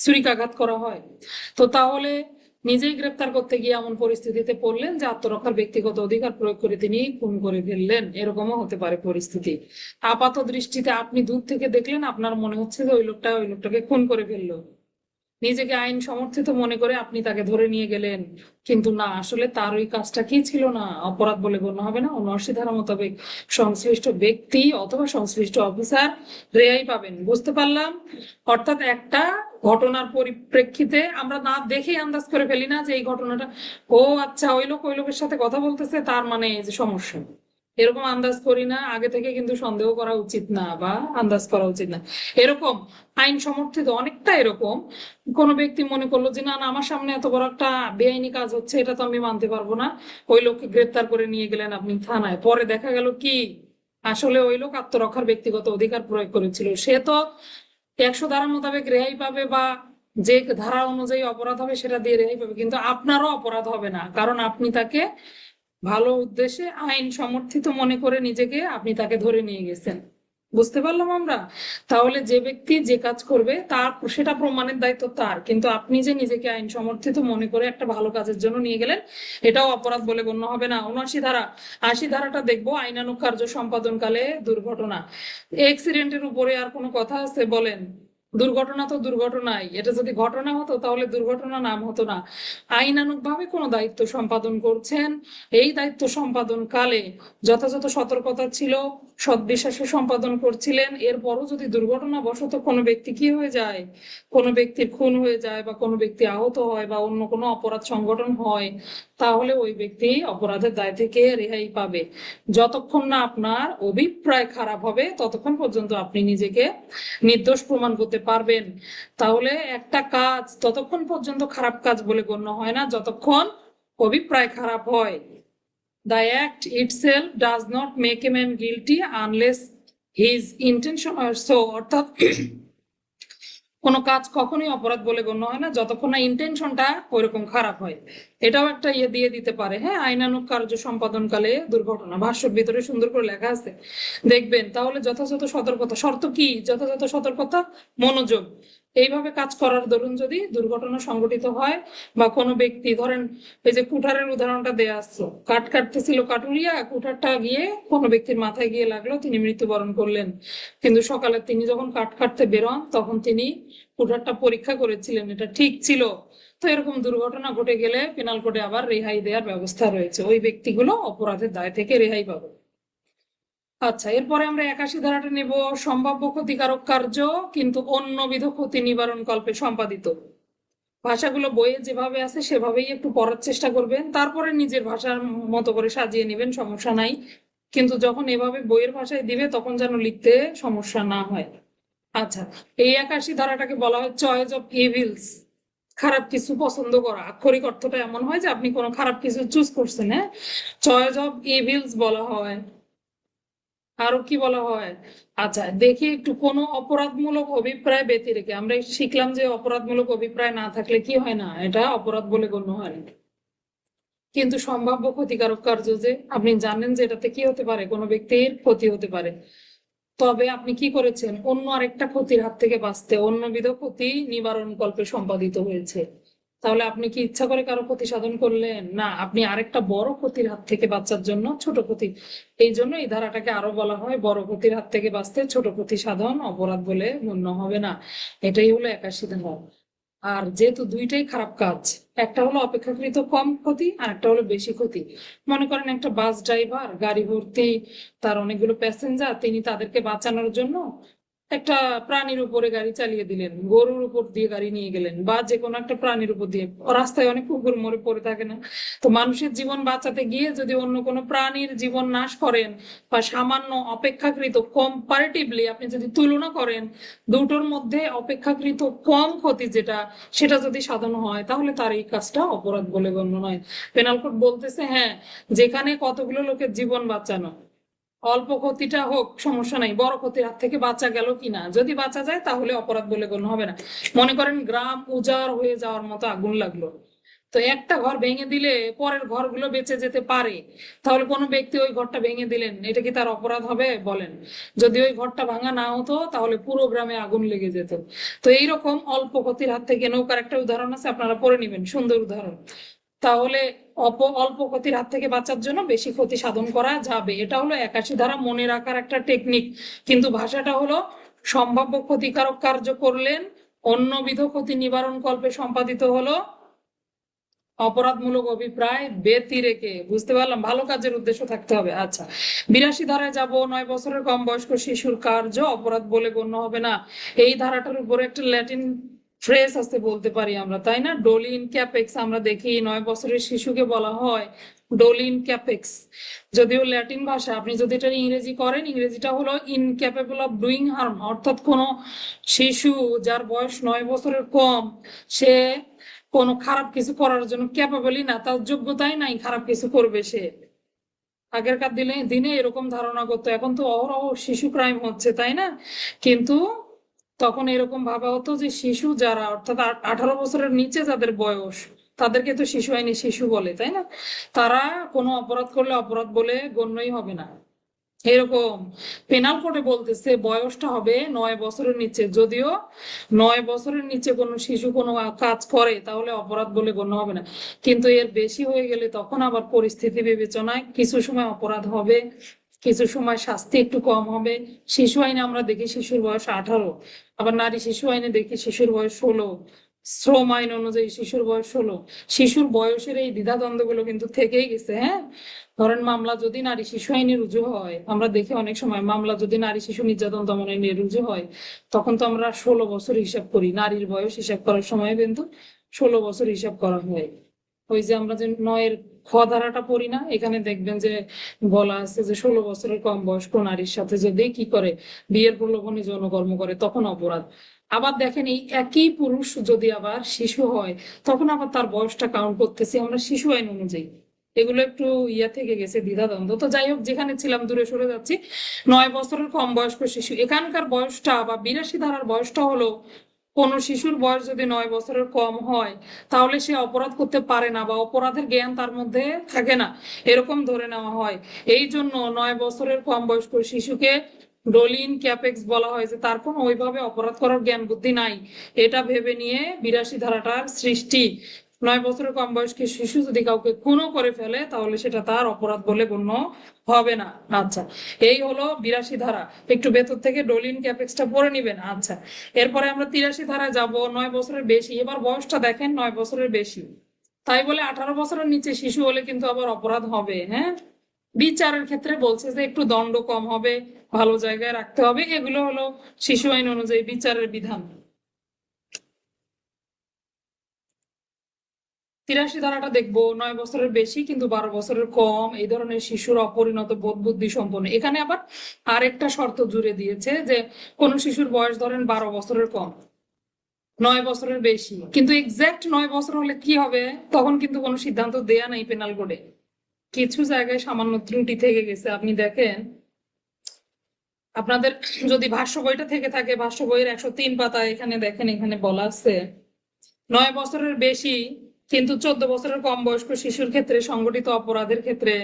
ছুরিকাঘাত করা হয়। তো তাহলে নিজেই গ্রেপ্তার করতে গিয়ে এমন পরিস্থিতিতে পড়লেন যে আত্মরক্ষার ব্যক্তিগত অধিকার প্রয়োগ করে তিনি খুন করে ফেললেন, এরকমও হতে পারে পরিস্থিতি। আপাত দৃষ্টিতে আপনি দূর থেকে দেখলেন, আপনার মনে হচ্ছে যে ওই লোকটাকে খুন করে ফেললো, নিজেকে আইন সমর্থিত মনে করে আপনি তাকে ধরে নিয়ে গেলেন, কিন্তু না, আসলে তার ওই কাজটা কি ছিল না, অপরাধ বলে গণ্য হবে না। 79 ধারা মোতাবেক সংশ্লিষ্ট ব্যক্তি অথবা সংশ্লিষ্ট অফিসার রেহাই পাবেন। বুঝতে পারলাম? অর্থাৎ একটা ঘটনার পরিপ্রেক্ষিতে আমরা না দেখেই আন্দাজ করে ফেলি না যে এই ঘটনাটা, ও আচ্ছা ওই লোকের সাথে কথা বলতেছে, তার মানে এই যে সমস্যা, এরকম আন্দাজ করি না। আগে থেকে কিন্তু সন্দেহ করা উচিত না বা আন্দাজ করা উচিত না। এরকম আইন সমর্থিত অনেকটা এরকম কোন ব্যক্তি মনে করলো যে না না, আমার সামনে এত বড় একটা বেআইনি কাজ হচ্ছে, এটা তো আমি মানতে পারবো না। ওই লোককে গ্রেপ্তার করে নিয়ে গেলেন আপনি থানায়, পরে দেখা গেল কি আসলে ওই লোক আত্মরক্ষার ব্যক্তিগত অধিকার প্রয়োগ করেছিল। সে তো 100 ধারা মোতাবেক রেহাই পাবে, বা যে ধারা অনুযায়ী অপরাধ হবে সেটা দিয়ে রেহাই পাবে, কিন্তু আপনারও অপরাধ হবে না, কারণ আপনি তাকে ভালো উদ্দেশ্যে আইন সমর্থিত মনে করে নিজেকে আপনি তাকে ধরে নিয়ে গেছেন। বুঝতে পারলাম আমরা? তাহলে যে ব্যক্তি যে কাজ করবে তার সেটা প্রমাণের দায়িত্ব তার, কিন্তু আপনি যে নিজেকে আইন সমর্থিত মনে করে একটা ভালো কাজের জন্য নিয়ে গেলেন, এটাও অপরাধ বলে গণ্য হবে না। 79 ধারা, 80 ধারাটা দেখবো, আইনানুগ কার্য সম্পাদনকালে দুর্ঘটনা। অ্যাক্সিডেন্টের উপরে আর কোনো কথা আছে বলেন? দুর্ঘটনা তো দুর্ঘটনাই, এটা যদি ঘটনা হতো তাহলে দুর্ঘটনা নাম হতো না। আইনানুগ ভাবে কোনো দায়িত্ব সম্পাদন করছেন, এই দায়িত্ব সম্পাদন কালে যথাযথ সতর্কতা ছিল, সৎবিশ্বাসে সম্পাদন করছিলেন, এরপরও যদি দুর্ঘটনা বশত কোনো ব্যক্তি কি হয়ে যায়, কোনো ব্যক্তির খুন হয়ে যায় বা কোনো ব্যক্তি আহত হয় বা অন্য কোনো অপরাধ সংগঠন হয়, তাহলে ওই ব্যক্তি অপরাধের দায় থেকে রেহাই পাবে। যতক্ষণ না আপনার অভিপ্রায় খারাপ হবে ততক্ষণ পর্যন্ত আপনি নিজেকে নির্দোষ প্রমাণ করতে পারবেন। তাহলে একটা কাজ ততক্ষণ পর্যন্ত খারাপ কাজ বলে গণ্য হয় না যতক্ষণ অভিপ্রায় খারাপ হয়। The act itself does not make a man guilty unless his intention or so, অর্থাৎ কোনো কাজ কখনোই অপরাধ বলে গণ্য হয় না যতক্ষণ না ইন্টেনশনটা ওইরকম খারাপ হয়। এটাও একটা ইয়ে দিয়ে দিতে পারে, হ্যাঁ, আইনানুগ কার্য সম্পাদনকালে দুর্ঘটনা, ভাষ্যের ভিতরে সুন্দর করে লেখা আছে, দেখবেন। তাহলে যথাযথ সতর্কতা, শর্ত কি? যথাযথ সতর্কতা, মনোযোগ। এইভাবে কাজ করার দরুন যদি দুর্ঘটনা সংঘটিত হয় বা কোনো ব্যক্তি, ধরেন এই যে কুঠারের উদাহরণটা দেয়া আছে, কাঠ কাটতেছিল কাটুরিয়া, কুঠারটা গিয়ে কোনো ব্যক্তির মাথায় গিয়ে লাগলো, তিনি মৃত্যুবরণ করলেন। কিন্তু সকালে তিনি যখন কাঠ কাটতে বেরোন তখন তিনি কুঠারটা পরীক্ষা করেছিলেন, এটা ঠিক ছিল। তো এরকম দুর্ঘটনা ঘটে গেলে পেনাল কোডে আবার রেহাই দেওয়ার ব্যবস্থা রয়েছে, ওই ব্যক্তিগুলো অপরাধের দায় থেকে রেহাই পাবে। আচ্ছা, এরপরে আমরা 81 ধারাটা নেব, সম্ভাব্য ক্ষতিকারক কার্য কিন্তু অন্যবিধ ক্ষতি নিবারণ কল্পে সম্পাদিত। ভাষাগুলো বইয়ে যেভাবে আছে সেভাবেই একটু পড়ার চেষ্টা করবেন, তারপরে নিজের ভাষার মতো করে সাজিয়ে নেবেন, সমস্যা নাই। কিন্তু যখন এভাবে বইয়ের ভাষায় দিবে তখন যেন লিখতে সমস্যা না হয়। আচ্ছা, এই 81 ধারাটাকে বলা হয় চয়েস অফ ইভিলস, খারাপ কিছু পছন্দ করা। আক্ষরিক অর্থটা এমন হয় যে আপনি কোনো খারাপ কিছু চুজ করছেন, হ্যাঁ, চয়েস অফ ইভিলস বলা হয়। আরো কি বলা হয়? আচ্ছা, দেখি একটু, কোনো অপরাধমূলক অভিপ্রায় ব্যতি রেখে, আমরা শিখলাম যে অপরাধমূলক অভিপ্রায় না থাকলে কি হয় না, এটা অপরাধ বলে গণ্য হয় না। কিন্তু সম্ভাব্য ক্ষতিকারক কার্য, যে আপনি জানেন যে এটাতে কি হতে পারে, কোনো ব্যক্তির ক্ষতি হতে পারে, তবে আপনি কি করেছেন, অন্য আরেকটা ক্ষতির হাত থেকে বাঁচতে অন্যবিধ ক্ষতি নিবারণ কল্পে সম্পাদিত হয়েছে। তাহলে আপনি কি ইচ্ছা করে কারো ক্ষতি সাধন করলেন না, আপনি আরেকটা বড় ক্ষতির হাত থেকে বাঁচার জন্য ছোট ক্ষতি। এই জন্য এই ধারাটাকে আরো বলা হয় বড় ক্ষতির হাত থেকে বাঁচতে ছোট ক্ষতি সাধন অপরাধ বলে গণ্য হবে না। এটাই হলো 81 ধারা। আর যেহেতু দুইটাই খারাপ কাজ, একটা হলো অপেক্ষাকৃত কম ক্ষতি আর একটা হলো বেশি ক্ষতি। মনে করেন একটা বাস ড্রাইভার, গাড়ি ভর্তি তার অনেকগুলো প্যাসেঞ্জার, তিনি তাদেরকে বাঁচানোর জন্য একটা প্রাণীর উপরে গাড়ি চালিয়ে দিলেন, গরুর উপর দিয়ে গাড়ি নিয়ে গেলেন বা যে কোনো একটা প্রাণীর উপর দিয়ে। রাস্তায় অনেক কুকুর মরে পড়ে থাকে না? তো মানুষের জীবন বাঁচাতে গিয়ে যদি অন্য কোনো প্রাণীর জীবন নাশ করেন বা সামান্য অপেক্ষাকৃত কম্পারেটিভলি আপনি যদি তুলনা করেন দুটোর মধ্যে অপেক্ষাকৃত কম ক্ষতি যেটা, সেটা যদি সাধন হয় তাহলে তার এই কাজটা অপরাধ বলে গণ্য নয়। পেনাল কোড বলতেছে, হ্যাঁ, যেখানে কতগুলো লোকের জীবন বাঁচানো, অল্প ক্ষতিটা হোক সমস্যা নাই, বড় ক্ষতির হাত থেকে বাঁচা গেল কিনা, যদি বাঁচা যায় তাহলে অপরাধ বলে গণ্য হবে না। মনে করেন গ্রাম উজাড় হয়ে যাওয়ার মতো আগুন লাগলো, তো একটা ঘর ভেঙে দিলে পরের ঘরগুলো বেঁচে যেতে পারে, তাহলে কোনো ব্যক্তি ওই ঘরটা ভেঙে দিলেন, এটা কি তার অপরাধ হবে বলেন? যদি ওই ঘরটা ভাঙা না হতো তাহলে পুরো গ্রামে আগুন লেগে যেত। তো এইরকম অল্প ক্ষতির হাত থেকে, নৌকার একটা উদাহরণ আছে আপনারা পড়ে নিবেন, সুন্দর উদাহরণ। তাহলে অল্প ক্ষতির হাত থেকে বাঁচার জন্য বেশি ক্ষতি সাধন করা যাবে, এটা হলো 81 ধারা মনে রাখার একটা টেকনিক। কিন্তু ভাষাটা হলো সম্ভাব্য ক্ষতিকারক কার্য করলেন অন্যবিধ ক্ষতি নিবারণ কল্পে সম্পাদিত হলো অপরাধমূলক অভিপ্রায় ব্যতি রেখে। বুঝতে পারলাম, ভালো কাজের উদ্দেশ্য থাকতে হবে। আচ্ছা, 82 ধারায় যাব, 9 বছরের কম বয়স্ক শিশুর কার্য অপরাধ বলে গণ্য হবে না। এই ধারাটার উপরে একটা ল্যাটিন ফ্রেজ আছে বলতে পারি আমরা, তাই না? ডোলিন ক্যাপেক্স, আমরা দেখি 9 বছরের শিশুকে বলা হয় ডোলিন ক্যাপেক্স। যদিও ল্যাটিন ভাষা, আপনি যদি এটা ইংরেজি করেন, ইংরেজিটা হলো ইনক্যাপেবল অফ ডুইং হার্ম, অর্থাৎ কোনো শিশু যার বয়স 9 বছরের কম, সে কোনো খারাপ কিছু করার জন্য ক্যাপাবলই না, তার যোগ্যতাই নাই খারাপ কিছু করবে সে। আগেরকার দিনে দিনে এরকম ধারণা করতো, এখন তো অহরহ শিশু ক্রাইম হচ্ছে, তাই না? কিন্তু তখন এরকম ভাবা হতো যে শিশু যারা, অর্থাৎ 18 বছরের নিচে যাদের বয়স, তাদেরকে তো শিশু আইনে শিশু বলে, তাই না? তারা কোনো অপরাধ করলে অপরাধ বলে গণ্যই হবে না। এরকম পেনাল কোডে বলতেছে বয়সটা হবে 9 বছরের নিচে, যদিও 9 বছরের নিচে কোনো শিশু কোনো কাজ করে তাহলে অপরাধ বলে গণ্য হবে না। কিন্তু এর বেশি হয়ে গেলে তখন আবার পরিস্থিতি বিবেচনায় কিছু সময় অপরাধ হবে, কিছু সময় শাস্তি একটু কম হবে। শিশু আইনে আমরা দেখি শিশুর বয়স 18, আবার নারী শিশু আইনে দেখি শিশুর বয়স 16, শ্রম আইন অনুযায়ী শিশুর বয়স 16। শিশুর বয়সের এই দ্বিধাদ্বন্দ্বগুলো কিন্তু থেকেই গেছে। হ্যাঁ, ধরেন মামলা যদি নারী শিশু আইনে রুজু হয়, আমরা দেখি অনেক সময় মামলা যদি নারী শিশু নির্যাতন দমন আইনে রুজু হয়, তখন তো আমরা 16 বছর হিসাব করি। নারীর বয়স হিসাব করার সময় কিন্তু 16 বছর হিসাব করা হয়। ওই যে আমরা যে 9-এর খ ধারাটা পড়ি না, এখানে দেখবেন যে বলা আছে যে 16 বছরের কম বয়স্ক নারীর সাথে যদি কি করে, বিয়ের প্রলোভনে যৌনকর্ম করে, তখন অপরাধ। আবার দেখেন এই একই পুরুষ যদি আবার শিশু হয়, তখন আবার তার বয়সটা কাউন্ট করতেছি আমরা শিশু আইন অনুযায়ী। এগুলো একটু ইয়া থেকে গেছে, দ্বিধাদ্বন্দ্ব। তো যাই হোক, যেখানে ছিলাম দূরে সরে যাচ্ছি। 9 বছরের কম বয়স্ক শিশু, এখানকার বয়সটা বা 82 ধারার বয়সটা হলো, কোন শিশুর বয়স যদি 9 বছরের কম হয়, তাহলে সে অপরাধ করতে পারে না বা অপরাধের জ্ঞান তার মধ্যে থাকে না, এরকম ধরে নেওয়া হয়। এই জন্য 9 বছরের কম বয়স্ক শিশুকে ডলিন ক্যাপেক্স বলা হয়, যে তার কোনো ওইভাবে অপরাধ করার জ্ঞান বুদ্ধি নাই, এটা ভেবে নিয়ে 82 ধারাটার সৃষ্টি। 9 বছরের কম বয়স্ক শিশু যদি কাউকে খুনও করে ফেলে, তাহলে সেটা তার অপরাধ বলে গণ্য হবে না। আচ্ছা, এই হলো 82 ধারা। একটু ভেতর থেকে ডলিন ক্যাপেক্সটা পড়ে নিবেন। আচ্ছা, এরপরে আমরা 83 ধারায় যাব। 9 বছরের বেশি, এবার বয়সটা দেখেন, 9 বছরের বেশি, তাই বলে 18 বছরের নিচে শিশু হলে কিন্তু আবার অপরাধ হবে। হ্যাঁ, বিচারের ক্ষেত্রে বলছে যে একটু দণ্ড কম হবে, ভালো জায়গায় রাখতে হবে। এগুলো হলো শিশু আইন অনুযায়ী বিচারের বিধান। 83 ধারাটা দেখবো, 9 বছরের বেশি কিন্তু 12 বছরের কম এই ধরনের শিশুর অপরিণত বোধ বুদ্ধি সম্পন্ন। এখানে আবার আরেকটা শর্ত জুড়ে দিয়েছে যে কোন শিশুর বয়স ধরেন 12 বছরের কম, 9 বছরের বেশি, কিন্তু এক্সাক্ট 9 বছর হলে কি হবে, তখন কিন্তু কোনো সিদ্ধান্ত দেয়া নাই পেনাল কোডে। কিছু জায়গায় সামান্য ত্রুটি থেকে গেছে। আপনি দেখেন, আপনাদের যদি ভাষ্য বইটা থেকে থাকে, ভাষ্য বইয়ের 103 পাতায় এখানে দেখেন, এখানে বলা আছে 9 বছরের বেশি কিন্তু 14 বছরের কম বয়স্ক শিশুর ক্ষেত্রে সংগঠিত অপরাধের ক্ষেত্রে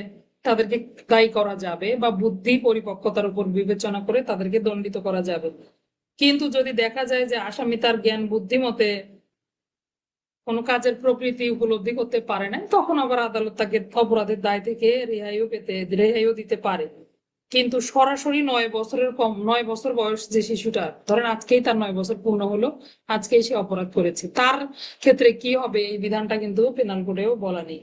তাদেরকে দায়ী করা যাবে বা বুদ্ধি পরিপক্কতার উপর বিবেচনা করে তাদেরকে দণ্ডিত করা যাবে। কিন্তু যদি দেখা যায় যে আসামি তার জ্ঞান বুদ্ধিমতে কোনো কাজের প্রকৃতি উপলব্ধি করতে পারে না, তখন আবার আদালত তাকে অপরাধের দায় থেকে রেহাইও দিতে পারে। কিন্তু সরাসরি 9 বছরের কম, 9 বছর বয়স যে শিশুটা, ধরেন আজকেই তার 9 বছর পূর্ণ হলো, আজকেই সে অপরাধ করেছে, তার ক্ষেত্রে কি হবে এই বিধানটা কিন্তু পেনাল কোডেও বলা নেই।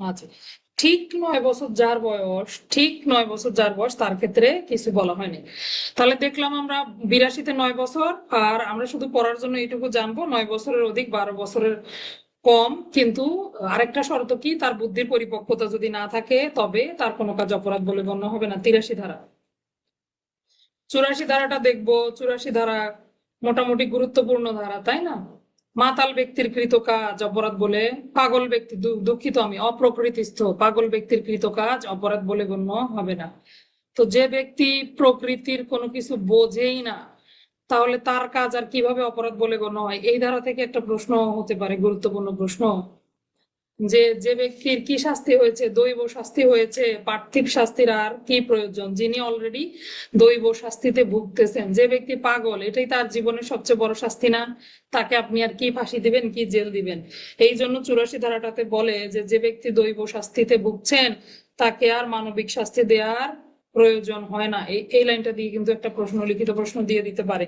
আচ্ছা, ঠিক 9 বছর যার বয়স, ঠিক 9 বছর যার বয়স, তার ক্ষেত্রে কিছু বলা হয়নি। তাহলে দেখলাম আমরা 82-তে 9 বছর, আর আমরা শুধু পড়ার জন্য এইটুকু জানবো 9 বছরের অধিক, 12 বছরের কম, কিন্তু আরেকটা শর্ত কি, তার বুদ্ধির পরিপক্কতা যদি না থাকে তবে তার কোনো কাজ অপরাধ বলে গণ্য হবে না। 83 ধারা। 84 ধারাটা দেখবো। 84 ধারা মোটামুটি গুরুত্বপূর্ণ ধারা, তাই না? মাতাল ব্যক্তির কৃত কাজ অপরাধ বলে, পাগল ব্যক্তি, দুঃখিত আমি, অপ্রকৃতিস্থ পাগল ব্যক্তির কৃত কাজ অপরাধ বলে গণ্য হবে না। তো যে ব্যক্তি প্রকৃতির কোনো কিছু বোঝেই না, তাহলে তার কাজ আর কিভাবে অপরাধ বলে গণ্য হয়? এই ধারা থেকে একটা প্রশ্ন হতে পারে, গুরুত্বপূর্ণ প্রশ্ন, যে যে ব্যক্তির কি শাস্তি হয়েছে, দৈব শাস্তি হয়েছে, পার্থিব শাস্তির আর কি প্রয়োজন? যিনি অলরেডি দৈব শাস্তিতে ভুগতেছেন, যে ব্যক্তি পাগল, এটাই তার জীবনের সবচেয়ে বড় শাস্তি না? তাকে আপনি আর কি ফাঁসি দিবেন, কি জেল দিবেন? এই জন্য 84 ধারাটাতে বলে যে যে ব্যক্তি দৈব শাস্তিতে ভুগছেন, তাকে আর মানবিক শাস্তি দেওয়ার প্রয়োজন হয় না। এই লাইনটা দিয়ে কিন্তু একটা প্রশ্ন, লিখিত প্রশ্ন দিয়ে দিতে পারে।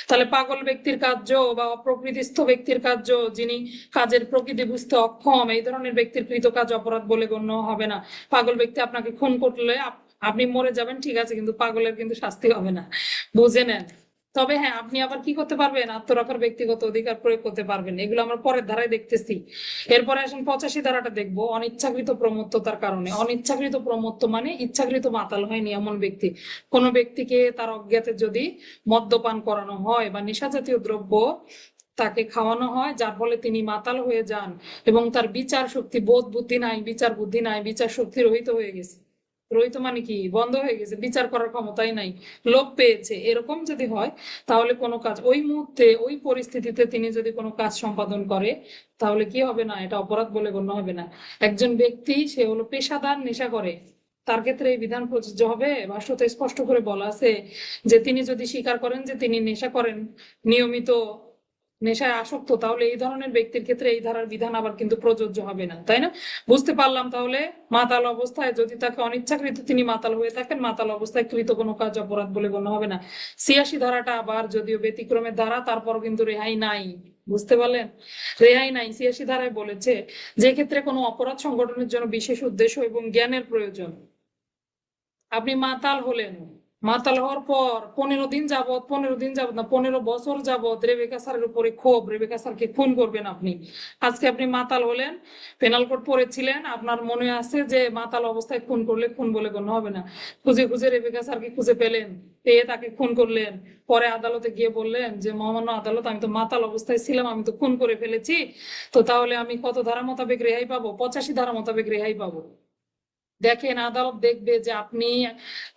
তাহলে পাগল ব্যক্তির কার্য বা অপ্রকৃতিস্থ ব্যক্তির কার্য, যিনি কাজের প্রকৃতি বুঝতে অক্ষম, এই ধরনের ব্যক্তির কৃত কাজ অপরাধ বলে গণ্য হবে না। পাগল ব্যক্তি আপনাকে খুন করলে আপনি মরে যাবেন, ঠিক আছে, কিন্তু পাগলের কিন্তু শাস্তি হবে না, বুঝে নেন। তবে হ্যাঁ, আপনি আবার কি করতে পারবেন, আত্মরক্ষার ব্যক্তিগত অধিকার প্রয়োগ করতে পারবেন। এগুলো আমরা পরের ধারায় দেখতেছি। এরপরে আসেন 85 ধারাটা দেখবো, অনিচ্ছাকৃত প্রমত্ততার কারণে। অনিচ্ছাকৃত প্রমত্ত মানে ইচ্ছাকৃত মাতাল হয়নি এমন ব্যক্তি। কোন ব্যক্তিকে তার অজ্ঞাতে যদি মদ্যপান করানো হয় বা নেশা জাতীয় দ্রব্য তাকে খাওয়ানো হয়, যার ফলে তিনি মাতাল হয়ে যান এবং তার বিচার শক্তি, বোধ বুদ্ধি নাই, বিচার বুদ্ধি নাই, বিচার শক্তি রহিত হয়ে গেছে। রহিত মানে কি, বন্ধ হয়ে গেছে, বিচার করার ক্ষমতাই নাই, লোপ পেয়েছে, এরকম যদি হয়, তাহলে কোনো কাজ ওই মুহূর্তে ওই পরিস্থিতিতে তিনি যদি কোনো কাজ সম্পাদন করে, তাহলে কি হবে না, এটা অপরাধ বলে গণ্য হবে না। একজন ব্যক্তি, সে হলো পেশাদার নেশা করে, তার ক্ষেত্রে এই বিধান প্রযোজ্য হবে? ভাষ্যতে স্পষ্ট করে বলা আছে যে তিনি যদি স্বীকার করেন যে তিনি নেশা করেন, নিয়মিত নেশায় আসক্ত, তাহলে এই ধরনের ব্যক্তির ক্ষেত্রে এই ধারার বিধান আবার কিন্তু প্রযোজ্য হবে না, তাই না? বুঝতে পারলাম তাহলে মাতাল অবস্থায় যদি তাকে অনিচ্ছাকৃত তিনি মাতাল হয়ে থাকেন, মাতাল অবস্থায় কৃত কোনো কাজ অপরাধ বলে গণ্য হবে না। ৮৬ ধারাটা আবার যদিও ব্যতিক্রমের ধারা, তারপরও কিন্তু রেহাই নাই। বুঝতে পারলেন? রেহাই নাই। ৮৬ ধারায় বলেছে যে ক্ষেত্রে কোনো অপরাধ সংগঠনের জন্য বিশেষ উদ্দেশ্য এবং জ্ঞানের প্রয়োজন। আপনি মাতাল হলেন, মাতাল হওয়ার পর 15 দিন যাবত না 15 বছর যাবত রেবেকা স্যারের উপরে ক্ষোভ, রেবেকা স্যারকে খুন করবেন আপনি। আজকে আপনি মাতাল হলেন, পেনাল কোড পড়েছিলেন, আপনার মনে আছে যে মাতাল অবস্থায় খুন করলে খুন বলে গণ্য হবে না। খুঁজে খুঁজে রেবেকা স্যারকে খুঁজে পেলেন, পেয়ে তাকে খুন করলেন। পরে আদালতে গিয়ে বললেন যে মহামান্য আদালত, আমি তো মাতাল অবস্থায় ছিলাম, আমি তো খুন করে ফেলেছি, তো তাহলে আমি কত ধারা মোতাবেক রেহাই পাবো? 85 ধারা মোতাবেক রেহাই পাবো। দেখেন, আদালত দেখবে যে আপনি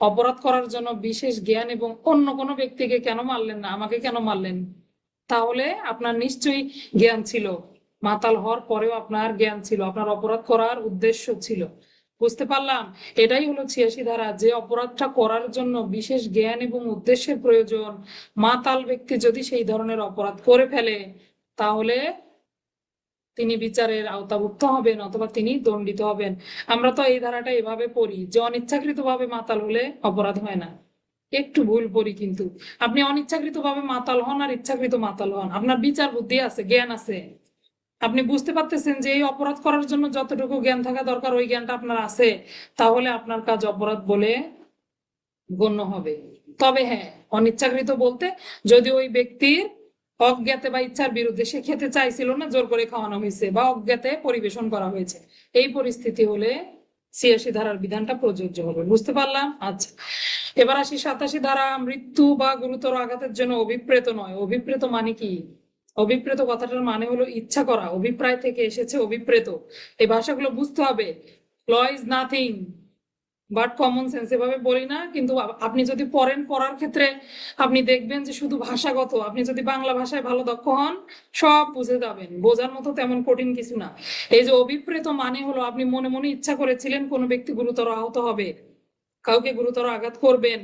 অপরাধ করার জন্য বিশেষ জ্ঞান এবং অন্য কোনো ব্যক্তিকে কেন মারলেন না, আমাকে কেন মারলেন? তাহলে আপনার নিশ্চয়ই জ্ঞান ছিল, মাতাল হওয়ার পরেও আপনার জ্ঞান ছিল, আপনার অপরাধ করার উদ্দেশ্য ছিল। বুঝতে পারলাম? এটাই হলো ৮৬ ধারা, যে অপরাধটা করার জন্য বিশেষ জ্ঞান এবং উদ্দেশ্যের প্রয়োজন। মাতাল ব্যক্তি যদি সেই ধরনের অপরাধ করে ফেলে, তাহলে তিনি বিচারের আওতাভুক্ত হবেন অথবা তিনি দণ্ডিত হবেন। আমরা তো এই ধারাটা এভাবে পড়ি যে অনিচ্ছাকৃত ভাবে মাতাল হলে অপরাধ হয় না। একটু ভুল পড়ি কিন্তু। আপনি অনিচ্ছাকৃত ভাবে মাতাল হন আর ইচ্ছাকৃত মাতাল হন, আপনার বিচার বুদ্ধি আছে, জ্ঞান আছে, আপনি বুঝতে পারতেছেন যে এই অপরাধ করার জন্য যতটুকু জ্ঞান থাকা দরকার ওই জ্ঞানটা আপনার আছে, তাহলে আপনার কাজ অপরাধ বলে গণ্য হবে। তবে হ্যাঁ, অনিচ্ছাকৃত বলতে যদি ওই ব্যক্তির অজ্ঞাতে বা ইচ্ছার বিরুদ্ধে, সে খেতে চাইছিল না, জোর করে খাওয়ানো হয়েছে, বা অজ্ঞাতে পরিবেশন করা হয়েছে, এই পরিস্থিতি হলে ৮৬ ধারার বিধানটা প্রযোজ্য হবে। বুঝতে পারলাম? আচ্ছা, এবার আসি ৮৭ ধারা। মৃত্যু বা গুরুতর আঘাতের জন্য অভিপ্রেত নয়। অভিপ্রেত মানে কি? অভিপ্রেত কথাটার মানে হলো ইচ্ছা করা, অভিপ্রায় থেকে এসেছে অভিপ্রেত। এই ভাষাগুলো বুঝতে হবে। Law is nothing but common sense, এভাবে বলি না, কিন্তু আপনি যদি পড়েন, পড়ার ক্ষেত্রে আপনি দেখবেন যে শুধু ভাষাগত, আপনি যদি বাংলা ভাষায় ভালো দক্ষ হন সব বুঝে যাবেন, বোঝার মতো তেমন কঠিন কিছু না। এই যে অভিপ্রেত মানে হলো আপনি মনে মনে ইচ্ছা করেছিলেন কোনো ব্যক্তি গুরুতর আহত হবে, কাউকে গুরুতর আঘাত করবেন।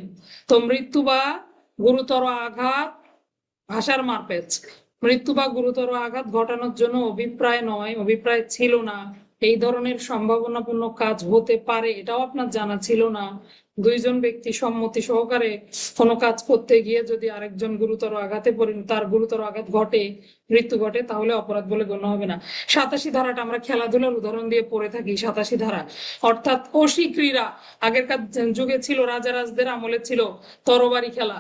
তো মৃত্যু বা গুরুতর আঘাত ভাষার মারপ্যাচ, মৃত্যু বা গুরুতর আঘাত ঘটানোর জন্য অভিপ্রায় নয়, অভিপ্রায় ছিল না, এই ধরনের সম্ভাবনাপূর্ণ কাজ হতে পারে এটাও আপনার জানা ছিল না, দুইজন ব্যক্তি সম্মতি সহকারে কোনো কাজ করতে গিয়ে যদি আরেকজন গুরুতর আঘাতে পড়ে, তার গুরুতর আঘাত ঘটে, মৃত্যু ঘটে, তাহলে অপরাধ বলে গণ্য হবে না। ৮৭ ধারাটা আমরা খেলাধুলার উদাহরণ দিয়ে পড়ে থাকি। ৮৭ ধারা অর্থাৎ অসি ক্রীড়া, আগেরকার যুগে ছিল, রাজারাজদের আমলে ছিল তরবারি খেলা।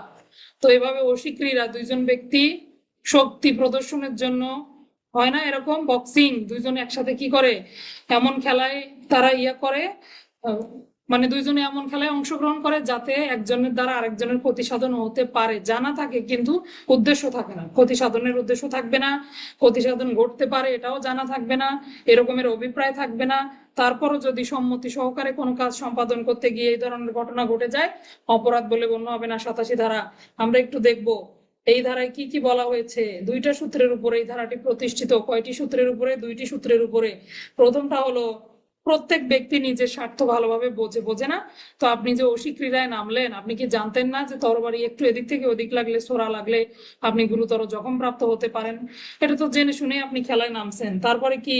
তো এভাবে অসি ক্রীড়া, দুইজন ব্যক্তি শক্তি প্রদর্শনের জন্য, হয় না এরকম বক্সিং, দুইজন একসাথে কি করে, এমন খেলায় তারা করে, আহ, মানে দুইজনে এমন খেলায় অংশগ্রহণ করে যাতে একজনের দ্বারা আরেকজনের ক্ষতি সাধন হতে পারে, জানা থাকে কিন্তু উদ্দেশ্য থাকে না, ক্ষতি সাধনের উদ্দেশ্য থাকবে না, ক্ষতি সাধন ঘটতে পারে এটাও জানা থাকবে না, এরকমের অভিপ্রায় থাকবে না। তারপরও যদি সম্মতি সহকারে কোনো কাজ সম্পাদন করতে গিয়ে এই ধরনের ঘটনা ঘটে যায়, অপরাধ বলে গণ্য হবে না। ৮৭ ধারা আমরা একটু দেখবো এই ধারায় কি কি বলা হয়েছে। দুইটা সূত্রের উপরে এই ধারাটি প্রতিষ্ঠিত। কয়টি সূত্রের উপরে? দুইটি সূত্রের উপরে। প্রথমটা হলো প্রত্যেক ব্যক্তি নিজের স্বার্থ ভালোভাবে বোঝে, বোঝে না? তো আপনি যে অসি ক্রীড়ায় নামলেন, আপনি কি জানতেন না যে তরবারি একটু এদিক থেকে ওদিক লাগলে, ছোড়া লাগলে আপনি গুরুতর জখম প্রাপ্ত হতে পারেন? এটা তো জেনে শুনে আপনি খেলায় নামছেন। তারপরে কি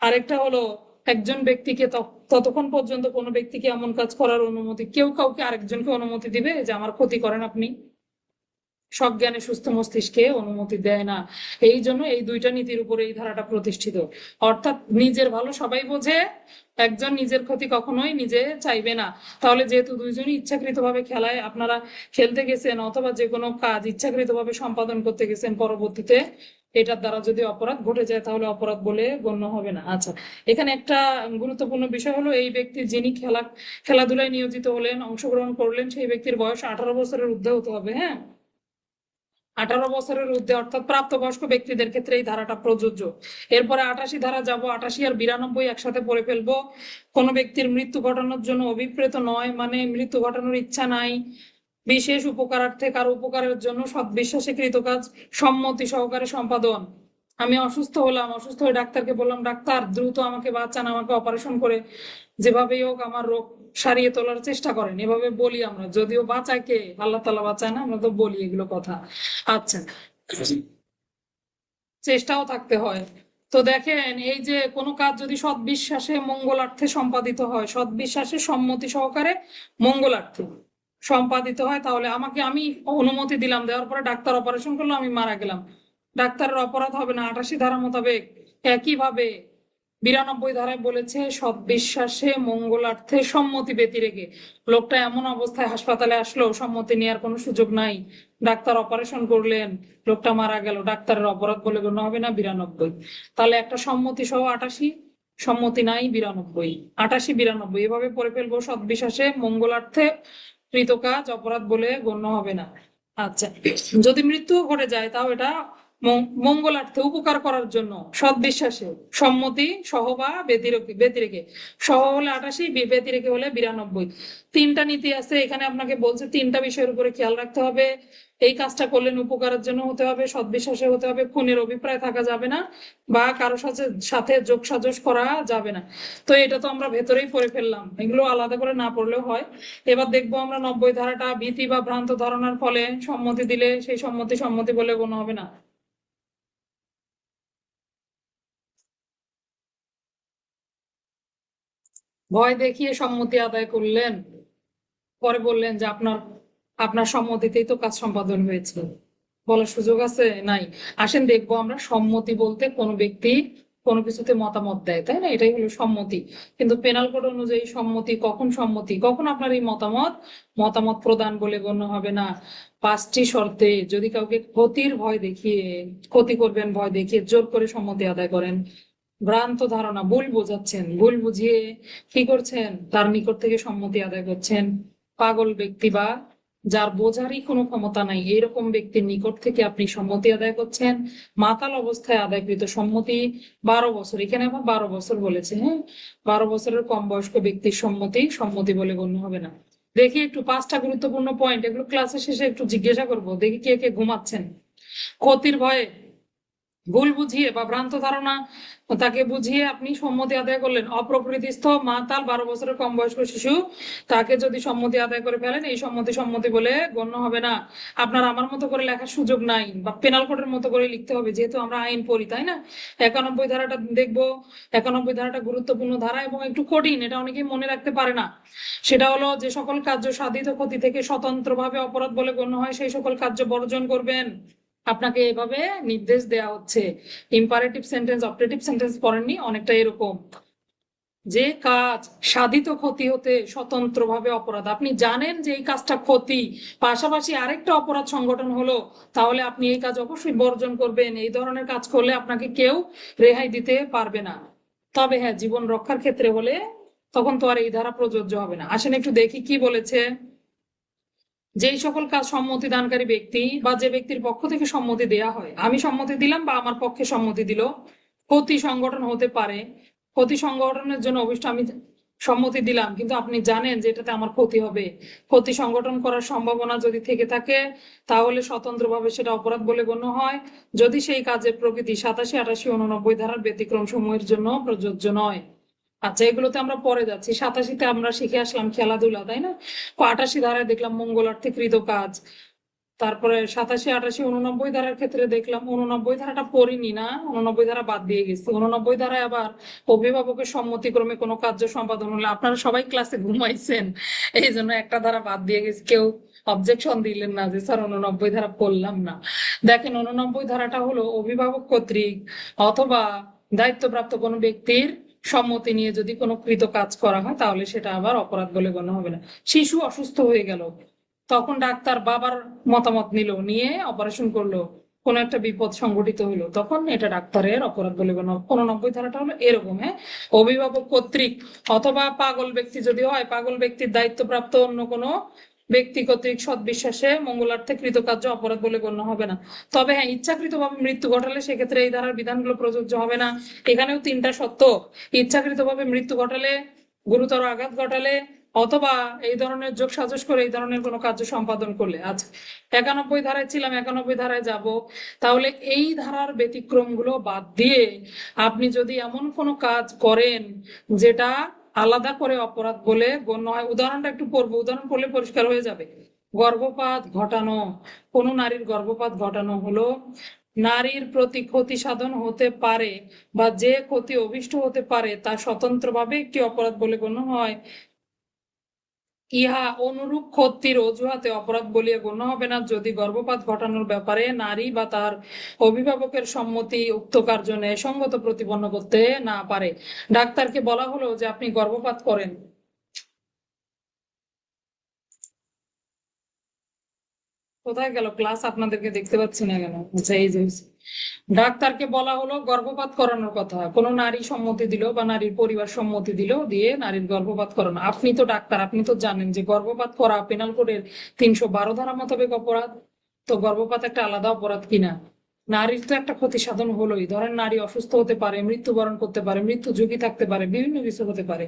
আরেকটা হলো, একজন ব্যক্তিকে ততক্ষণ পর্যন্ত কোনো ব্যক্তিকে এমন কাজ করার অনুমতি, কেউ কাউকে আরেকজনকে অনুমতি দিবে যে আমার ক্ষতি করেন আপনি? সজ্ঞানে সুস্থ মস্তিষ্কে অনুমতি দেয় না। এই জন্য এই দুইটা নীতির উপরে এই ধারাটা প্রতিষ্ঠিত। অর্থাৎ নিজের ভালো সবাই বোঝে, একজন নিজের ক্ষতি কখনোই নিজে চাইবে না। তাহলে যেহেতু দুইজনই ইচ্ছাকৃত ভাবে খেলায় আপনারা খেলতে গেছেন অথবা যে কোনো কাজ ইচ্ছাকৃত ভাবে সম্পাদন করতে গেছেন, পরবর্তীতে এটার দ্বারা যদি অপরাধ ঘটে যায় তাহলে অপরাধ বলে গণ্য হবে না। আচ্ছা, এখানে একটা গুরুত্বপূর্ণ বিষয় হলো, এই ব্যক্তি যিনি খেলাধুলায় নিয়োজিত হলেন, অংশগ্রহণ করলেন, সেই ব্যক্তির বয়স 18 বছরের ঊর্ধ্বে হতে হবে। হ্যাঁ, 18 বছরের ঊর্ধ্বে অর্থাৎ প্রাপ্তবয়স্ক ব্যক্তিদের ক্ষেত্রে এই ধারাটা প্রযোজ্য। এরপরে ৮৮ ধারা যাব, ৮৮ আর ৯২ একসাথে পড়ে ফেলবো। কোনো ব্যক্তির মৃত্যু ঘটানোর জন্য অভিপ্রেত নয় মানে মৃত্যু ঘটানোর ইচ্ছা নাই, বিশেষ উপকারার্থে কারো উপকারের জন্য সদ্বিশ্বাসে কৃত কাজ সম্মতি সহকারে সম্পাদন। আমি অসুস্থ হলাম, অসুস্থ হয়ে ডাক্তারকে বললাম, ডাক্তার দ্রুত আমাকে বাঁচান, আমাকে অপারেশন করে যেভাবেই হোক আমার রোগ সারিয়ে তোলার চেষ্টা করেন, এভাবে বলি আমরা, যদিও বাঁচায় কে, আল্লাহ তাআলা বাঁচায় না, আমরা তো বলি এগুলো কথা। আচ্ছা, চেষ্টাও থাকতে হয়। তো দেখেন, এই যে কোনো কাজ যদি সৎবিশ্বাসে মঙ্গলার্থে সম্পাদিত হয়, সৎবিশ্বাসে সম্মতি সহকারে মঙ্গলার্থে সম্পাদিত হয়, তাহলে আমি অনুমতি দিলাম, দেওয়ার পরে ডাক্তার অপারেশন করলো, আমি মারা গেলাম, ডাক্তারের অপরাধ হবে না 88 ধারা মোতাবেক। একইভাবে 92 ধারায় বলেছে সৎবিশ্বাসে মঙ্গলার্থে সম্মতি ব্যতি রেখে, লোকটা এমন অবস্থায় হাসপাতালে আসলো, সম্মতি নেওয়ার কোনো সুযোগ নাই, ডাক্তার অপারেশন করলেন, লোকটা মারা গেল, ডাক্তারের অপরাধ বলে গণ্য হবে না 92। তাহলে একটা সম্মতি সহ 88, সম্মতি নাই 92, 88 92 এভাবে পড়ে ফেলবো, সৎবিশ্বাসে মঙ্গলার্থে কৃত কাজ অপরাধ বলে গণ্য হবে না। আচ্ছা, যদি মৃত্যু ঘটে যায় তাও এটা মঙ্গলার্থে উপকার করার জন্য সৎবিশ্বাসে সম্মতি সহ বা ব্যতিরেকে, সহ হলে 88, ব্যতিরেকে হলে 92। তিনটা নীতি আছে এখানে, আপনাকে বলছে তিনটা বিষয়ের উপরে খেয়াল রাখতে হবে। এই কাজটা করলেন উপকারের জন্য হতে হবে, সৎবিশ্বাসে হতে হবে, খুনের অভিপ্রায় থাকা যাবে না, বা কারোর সাথে সাথে যোগসাজশ করা যাবে না। তো এটা তো আমরা ভেতরেই পড়ে ফেললাম, এগুলো আলাদা করে না পড়লেও হয়। এবার দেখবো আমরা 90 ধারাটা, ভীতি বা ভ্রান্ত ধারণার ফলে সম্মতি দিলে সেই সম্মতি সম্মতি বলে গণ্য হবে না। ভয় দেখিয়ে সম্মতি আদায় করলেন, পরে বললেন যে আপনার আপনার সম্মতিতেই তো কাজ সম্পাদন হয়েছে, বলার সুযোগ আছে? নাই। আসেন দেখবো আমরা, সম্মতি বলতে কোনো ব্যক্তি কোনো কিছুতে মতামত দেয়, তাই না, এটাই হলো সম্মতি। কিন্তু পেনাল কোড অনুযায়ী সম্মতি কখন, সম্মতি কখন আপনার এই মতামত মতামত প্রদান বলে গণ্য হবে না? 5টি শর্তে, যদি কাউকে ক্ষতির ভয় দেখিয়ে, ক্ষতি করবেন ভয় দেখিয়ে জোর করে সম্মতি আদায় করেন, ভ্রান্ত ধারণা, ভুল বোঝাচ্ছেন, ভুল বুঝিয়ে কি করছেন, তার নিকট থেকে সম্মতি আদায় করছেন, পাগল ব্যক্তি বা যার বোঝারই কোনো ক্ষমতা নাই এইরকম ব্যক্তির নিকট থেকে আপনি সম্মতি আদায় করছেন, মাতাল অবস্থায় আদায়কৃত সম্মতি, 12 বছর, এখানে আবার 12 বছর বলেছে, হ্যাঁ, 12 বছরের কম বয়স্ক ব্যক্তির সম্মতি সম্মতি বলে গণ্য হবে না। দেখি একটু 5টা গুরুত্বপূর্ণ পয়েন্ট, এগুলো ক্লাসের শেষে একটু জিজ্ঞাসা করবো, দেখি কে কে ঘুমাচ্ছেন। ক্ষতির ভয়ে, ভুল বুঝিয়ে বা ভ্রান্ত ধারণা তাকে বুঝিয়ে আপনি সম্মতি আদায় করলেন, অপ্রকৃতিস্থ মাতাল 12 বছরের কম বয়স্ক শিশু, তাকে যদি সম্মতি আদায় করে ফেলেন, এই সম্মতি সম্মতি বলে গণ্য হবে না। আপনার আমার মতো করে লেখার সুযোগ নাই, বা পেনাল কোডের মতো করে লিখতে হবে, যেহেতু আমরা আইন পড়ি, তাই না। 91 ধারাটা দেখবো, 91 ধারাটা গুরুত্বপূর্ণ ধারা এবং একটু কঠিন, এটা অনেকেই মনে রাখতে পারে না। সেটা হলো, যে সকল কার্য সাধিত ক্ষতি থেকে স্বতন্ত্রভাবে অপরাধ বলে গণ্য হয় সেই সকল কার্য বর্জন করবেন। আপনাকে এভাবে নির্দেশ দেয়া হচ্ছে। ইম্পারেটিভ সেন্টেন্স, অপারেটিভ সেন্টেন্স পড়েননি, অনেকটা এরকম, যে কাজ সাধিত ক্ষতি হতে স্বতন্ত্রভাবে অপরাধ, আপনি জানেন যে এই কাজটা ক্ষতি, পাশাপাশি আরেকটা অপরাধ সংগঠন হলো, তাহলে আপনি এই কাজ অবশ্যই বর্জন করবেন। এই ধরনের কাজ করলে আপনাকে কেউ রেহাই দিতে পারবে না। তবে হ্যাঁ, জীবন রক্ষার ক্ষেত্রে হলে তখন তো আর এই ধারা প্রযোজ্য হবে না। আসেন একটু দেখি কি বলেছে। যেই সকল কাজ সম্মতি দানকারী ব্যক্তি বা যে ব্যক্তির পক্ষ থেকে সম্মতি দেয়া হয়, আমি সম্মতি দিলাম বা আমার পক্ষে সম্মতি দিল, ক্ষতি সংগঠন হতে পারে, ক্ষতি সংগঠনের জন্য অবশ্য আমি সম্মতি দিলাম, কিন্তু আপনি জানেন যে এটাতে আমার ক্ষতি হবে, ক্ষতি সংগঠন করার সম্ভাবনা যদি থেকে থাকে, তাহলে স্বতন্ত্রভাবে সেটা অপরাধ বলে গণ্য হয়, যদি সেই কাজের প্রকৃতি 87, 88, 89 ধারার ব্যতিক্রম সমূহের জন্য প্রযোজ্য নয়। আচ্ছা, এগুলোতে আমরা পরে যাচ্ছি। 87-তে আমরা শিখে আসলাম খেলাধুলা, তাই না। 88 ধারায় দেখলাম মঙ্গলার্থে কৃত কাজ। তারপরে 87, 88, 89 ধারার ক্ষেত্রে দেখলাম, 89 ধারাটা পড়িনি না, 89 ধারা বাদ দিয়ে গেছি। 89 ধারায় আবার অভিভাবকের সম্মতিক্রমে কোনো কার্য সম্পাদন হলে, আপনারা সবাই ক্লাসে ঘুমাইছেন, এই জন্য একটা ধারা বাদ দিয়ে গেছি, কেউ অবজেকশন দিলেন না যে স্যার 89 ধারা পড়লাম না। দেখেন, 89 ধারাটা হলো অভিভাবক কর্তৃক অথবা দায়িত্বপ্রাপ্ত কোনো ব্যক্তির সম্মতি নিয়ে যদি কোনো কৃত কাজ করা হয়, তাহলে সেটা আবার অপরাধ বলে গণ্য হবে না। শিশু অসুস্থ হয়ে গেল, তখন ডাক্তার বাবার মতামত নিল, নিয়ে অপারেশন করলো, কোন একটা বিপদ সংঘটিত হলো, তখন এটা ডাক্তারের অপরাধ বলে গণ্য হবে। 89 ধারাটা হলো এরকম, হ্যাঁ, অভিভাবক কর্তৃক অথবা পাগল ব্যক্তি যদি হয়, পাগল ব্যক্তির দায়িত্বপ্রাপ্ত অন্য কোনো ব্যক্তি কর্তৃক সৎবিশ্বাসে মঙ্গলার্থে কৃতকার্য অপরাধ বলে গণ্য হবে না। তবে হ্যাঁ, ইচ্ছাকৃতভাবে মৃত্যু ঘটালে সেক্ষেত্রে এই ধারার বিধানগুলো প্রযোজ্য হবে না। এখানেও 3টা শর্ত, ইচ্ছাকৃতভাবে মৃত্যু ঘটালে, গুরুতর আঘাত ঘটালে, অথবা এই ধরনের যোগ সাজস করে এই ধরনের কোনো কার্য সম্পাদন করলে। আচ্ছা, 91 ধারায় ছিলাম, 91 ধারায় যাব। তাহলে এই ধারার ব্যতিক্রম গুলো বাদ দিয়ে আপনি যদি এমন কোনো কাজ করেন যেটা আলাদা করে অপরাধ বলে গণ্য হয়। উদাহরণটা একটু পড়বো, উদাহরণ পড়লে পরিষ্কার হয়ে যাবে। গর্ভপাত ঘটানো, কোনো নারীর গর্ভপাত ঘটানো হলো নারীর প্রতি ক্ষতি সাধন হতে পারে বা যে ক্ষতি অভিষ্ট হতে পারে তা স্বতন্ত্রভাবে একটি অপরাধ বলে গণ্য হয়। ইহা অনুরূপ ক্ষতির অজুহাতে অপরাধ বলিয়া গণ্য হবে না যদি গর্ভপাত ঘটানোর ব্যাপারে নারী বা তার অভিভাবকের সম্মতি উক্ত কার্য ন্যায়সঙ্গত প্রতিপন্ন করতে না পারে। ডাক্তারকে বলা হলো যে আপনি গর্ভপাত করেন, কোথায় গেল ক্লাস? আপনাদেরকে দেখতে পাচ্ছি না কেন? আচ্ছা, এই যে ডাক্তারকে বলা হলো গর্ভপাত করানোর কথা, কোনো নারী সম্মতি দিল বা নারীর পরিবার সম্মতি দিল, দিয়ে নারীর গর্ভপাত করানো। আপনি তো ডাক্তার, আপনি তো জানেন যে গর্ভপাত করা পেনাল কোডের 312 ধারা মোতাবেক অপরাধ। তো গর্ভপাত একটা আলাদা অপরাধ কিনা? নারীর তো একটা ক্ষতি সাধন হলোই। ধরেন নারী অসুস্থ হতে পারে, মৃত্যুবরণ করতে পারে, মৃত্যু ঝুঁকি থাকতে পারে, বিভিন্ন কিছু হতে পারে,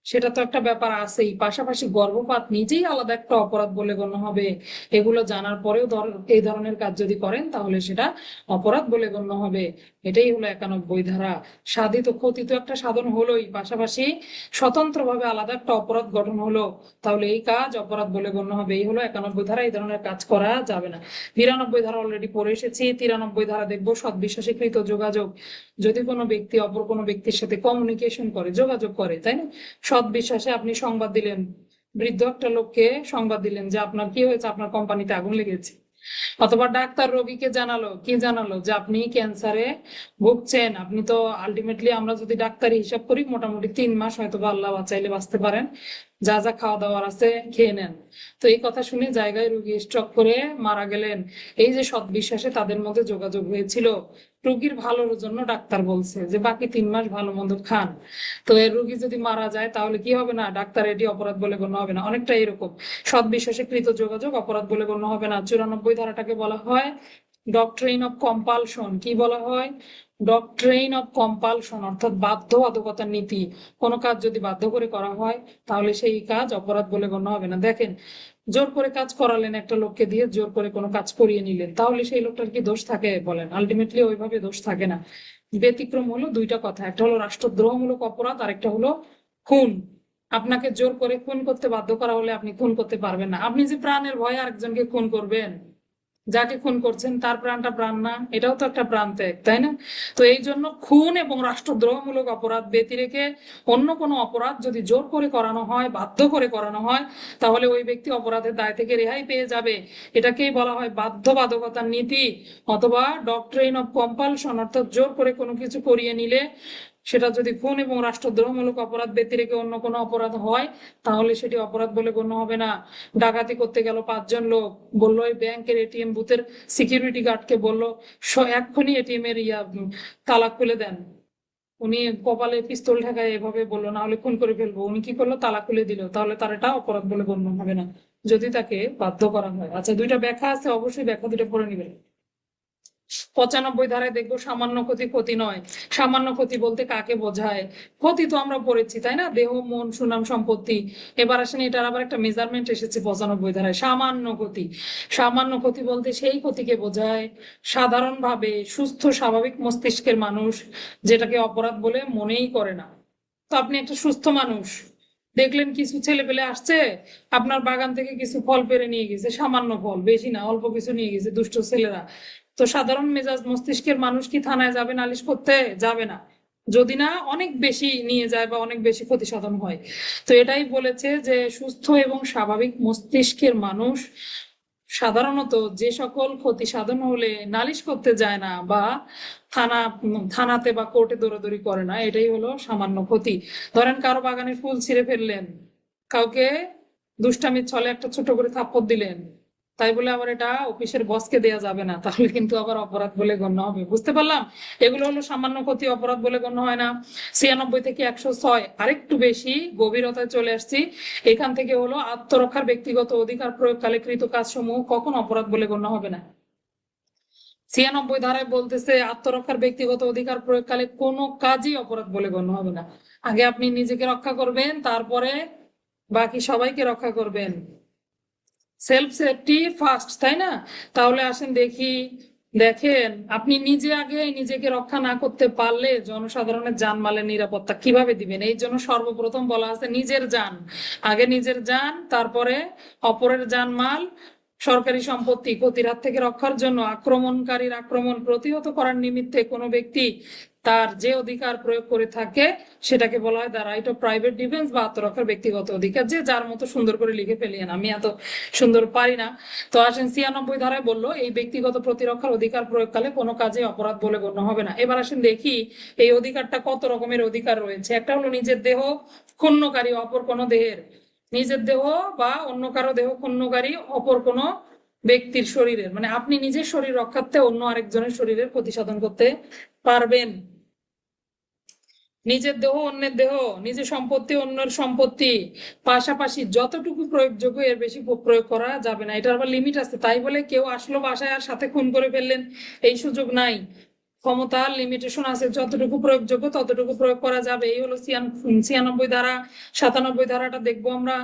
সেটা তো একটা ব্যাপার আছেই। পাশাপাশি গর্ভপাত নিজেই আলাদা একটা অপরাধ বলে গণ্য হবে। এগুলো জানার পরেও এই ধরনের কাজ যদি করেন তাহলে সেটা অপরাধ বলে গণ্য হবে। এটাই হলো 91 ধারা। সাধিত ক্ষতি তো একটা সাধন হলোই, পাশাপাশি স্বতন্ত্রভাবে আলাদা একটা অপরাধ গঠন হলো, তাহলে এই কাজ অপরাধ বলে গণ্য হবে। এই হলো 91 ধারা। এই ধরনের কাজ করা যাবে না। 92 ধারা অলরেডি পড়ে এসেছি। 93 ধারা দেখবো সৎবিশ্বাসে কৃত যোগাযোগ। যদি কোনো ব্যক্তি অপর কোনো ব্যক্তির সাথে কমিউনিকেশন করে, যোগাযোগ করে, তাই না? সৎ বিশ্বাসে আপনি সংবাদ দিলেন, বৃদ্ধ একটা লোককে সংবাদ দিলেন যে আপনার কি হয়েছে, আপনার কোম্পানিতে আগুন লেগেছে। অথবা ডাক্তার রোগীকে জানালো, কি জানালো, যে আপনি ক্যান্সারে ভুগছেন। আপনি তো আলটিমেটলি, আমরা যদি ডাক্তারি হিসাব করি, মোটামুটি 3 মাস হয়তো বা আল্লাহ বাঁচাইলে বাঁচতে পারেন, যা যা খাওয়া দাওয়ার আছে খেয়ে নেন। তো এই কথা শুনে জায়গায় রুগী স্ট্রোক করে মারা গেলেন। এই যে সৎ বিশ্বাসে তাদের মধ্যে যোগাযোগ হয়েছিল, রুগীর ভালোর জন্য ডাক্তার বলছে যে বাকি 3 মাস ভালো মন্দ খান। তো এর রুগী যদি মারা যায় তাহলে কি হবে না? ডাক্তার এটি অপরাধ বলে গণ্য হবে না। অনেকটা এরকম সৎ বিশ্বাসে কৃত যোগাযোগ অপরাধ বলে গণ্য হবে না। 94 ধারাটাকে বলা হয় ডক্ট্রিন অফ কম্পালশন। কি বলা হয়? ডক্ট্রিন অফ কম্পালশন, অর্থাৎ বাধ্যবাধকতার নীতি। কোনো কাজ যদি বাধ্য করে করা হয় তাহলে সেই কাজ অপরাধ বলে গণ্য হবে না। দেখেন, জোর করে কাজ করালেন, একটা লোককে দিয়ে জোর করে কোনো কাজ করিয়ে নিলেন, তাহলে সেই লোকটার কি দোষ থাকে বলেন? আলটিমেটলি ওইভাবে দোষ থাকে না। ব্যতিক্রম হলো দুইটা কথা, একটা হলো রাষ্ট্রদ্রোহমূলক অপরাধ, আর একটা হলো খুন। আপনাকে জোর করে খুন করতে বাধ্য করা হলে আপনি খুন করতে পারবেন না। আপনি যে প্রাণের ভয়ে আরেকজনকে খুন করবেন, যাকে খুন করছেন তার প্রাণটা প্রাণ না? এটাও তো একটা প্রাণ ত্যাগ, তাই না? তো এই জন্য খুন এবং রাষ্ট্রদ্রোহমূলক অপরাধ ব্যতি রেখে অন্য কোনো অপরাধ যদি জোর করে করানো হয়, বাধ্য করে করানো হয়, তাহলে ওই ব্যক্তি অপরাধের দায় থেকে রেহাই পেয়ে যাবে। এটাকেই বলা হয় বাধ্যবাধকতার নীতি, অথবা ডক্ট্রিন অফ কম্পালশন। অর্থাৎ জোর করে কোনো কিছু করিয়ে নিলে, সেটা যদি খুন এবং রাষ্ট্রদ্রোহমূলক অপরাধ ব্যতি রেখে অন্য কোনো অপরাধ হয়, তাহলে সেটি অপরাধ বলে গণ্য হবে না। ডাকাতি করতে গেল 5 জন লোক, বললো ওই ব্যাংকের এটিএম বুথের সিকিউরিটি গার্ডকে বললো এক্ষুনি এটিএম এর তালা খুলে দেন। উনি কপালে পিস্তল ঠেকায় এভাবে বললো, না হলে খুন করে ফেলবো। উনি কি করলো? তালা খুলে দিল। তাহলে তার এটা অপরাধ বলে গণ্য হবে না, যদি তাকে বাধ্য করা হয়। আচ্ছা, দুইটা ব্যাখ্যা আছে, অবশ্যই ব্যাখ্যা দুটো পড়ে নিবেন। 95 ধারায় দেখবো সামান্য ক্ষতি ক্ষতি নয়। সামান্য ক্ষতি বলতে কাকে বোঝায়? ক্ষতি তো আমরা পড়েছি, তাই না? দেহ, মন, সুনাম, সম্পত্তি। এবার আসেন, এটার আবার একটা মেজারমেন্ট এসেছে 95 ধারায়, সামান্য ক্ষতি। সামান্য ক্ষতি বলতে সেই ক্ষতিকে বোঝায় সাধারণভাবে সুস্থ স্বাভাবিক মস্তিষ্কের মানুষ যেটাকে অপরাধ বলে মনেই করে না। তো আপনি একটা সুস্থ মানুষ, দেখলেন কিছু ছেলে পেলে আসছে, আপনার বাগান থেকে কিছু ফল পেড়ে নিয়ে গেছে, সামান্য ফল, বেশি না, অল্প কিছু নিয়ে গেছে দুষ্ট ছেলেরা। তো সাধারণ মেজাজ মস্তিষ্কের মানুষ কি থানায় যাবে নালিশ করতে? যাবে না, যদি না অনেক বেশি নিয়ে যায় বা অনেক বেশি ক্ষতি সাধন হয়। তো এটাই বলেছে যে সুস্থ এবং স্বাভাবিক মস্তিষ্কের মানুষ সাধারণত যে সকল ক্ষতি সাধন হলে নালিশ করতে যায় না বা থানা থানাতে বা কোর্টে দৌড়াদৌড়ি করে না, এটাই হলো সামান্য ক্ষতি। ধরেন কারো বাগানে ফুল ছিঁড়ে ফেললেন, কাউকে দুষ্টামির ছলে একটা ছোট করে থাপ্পড় দিলেন, তাই বলে আবার এটা অফিসের বসকে দেয়া যাবে না, তাহলে কিন্তু আবার অপরাধ বলে গণ্য হবে। বুঝতে পারলাম? এগুলো হলো সামান্য ক্ষতি, অপরাধ বলে গণ্য হয় না। 96 থেকে 106 আরেকটু বেশি গভীরতায় চলে আসছি। এখান থেকে হলো আত্মরক্ষার ব্যক্তিগত অধিকার প্রয়োগকালে কৃত কাজসমূহ কখন অপরাধ বলে গণ্য হবে না। 96 ধারায় বলতেছে আত্মরক্ষার ব্যক্তিগত অধিকার প্রয়োগকালে কোনো কাজই অপরাধ বলে গণ্য হবে না। আগে আপনি নিজেকে রক্ষা করবেন, তারপরে বাকি সবাইকে রক্ষা করবেন। সেলফ সেফটি ফার্স্ট, তাই না? তাহলে আসেন দেখি দেখেন, আপনি নিজে আগে নিজেকে রক্ষা না করতে পারলে জনসাধারণের জানমালের নিরাপত্তা কিভাবে দিবেন? এই জন্য সর্বপ্রথম বলা আছে নিজের জান আগে, নিজের জান, তারপরে অপরের জানমাল, সরকারি সম্পত্তি ক্ষতির হাত থেকে রক্ষার জন্য আক্রমণকারীর আক্রমণ প্রতিহত করার নিমিত্তে কোনো ব্যক্তি তার যে অধিকার প্রয়োগ করে থাকে সেটাকে বলা হয় the right of private defence বা আত্মরক্ষার ব্যক্তিগত অধিকার। যে যার মতো সুন্দর করে লিখে ফেলিয়েন, আমি এত সুন্দর পারি না। তো আসেন 96 ধারায় বললো এই ব্যক্তিগত প্রতিরক্ষার অধিকার প্রয়োগকালে কোনো কাজে অপরাধ বলে গণ্য হবে না। এবার আসেন দেখি এই অধিকারটা কত রকমের অধিকার রয়েছে। একটা হলো নিজের দেহ ক্ষুণ্ণকারী অপর কোনো দেহের, নিজের দেহ বা অন্য কারো দেহ ক্ষুণ্ণকারী অপর কোনো ব্যক্তির শরীরের, মানে আপনি নিজের শরীর রক্ষার্থে অন্য আরেকজনের শরীরের ক্ষতি সাধন করতে পারবেন। নিজের দেহ অন্যের দেহ, নিজের সম্পত্তি অন্যের সম্পত্তি, পাশাপাশি যতটুকু প্রয়োগযোগ্য এর বেশি প্রয়োগ করা যাবে না। এটার আবার লিমিট আছে। তাই বলে কেউ আসলো বাসায় আর সাথে খুন করে ফেললেন, এই সুযোগ নাই। ক্ষমতার লিমিটেশন আছে, যতটুকু প্রয়োগযোগ্য ততটুকু প্রয়োগ করা যাবে। এই হলো 96 ধারা। 97 ধারাটা দেখবো আমরা,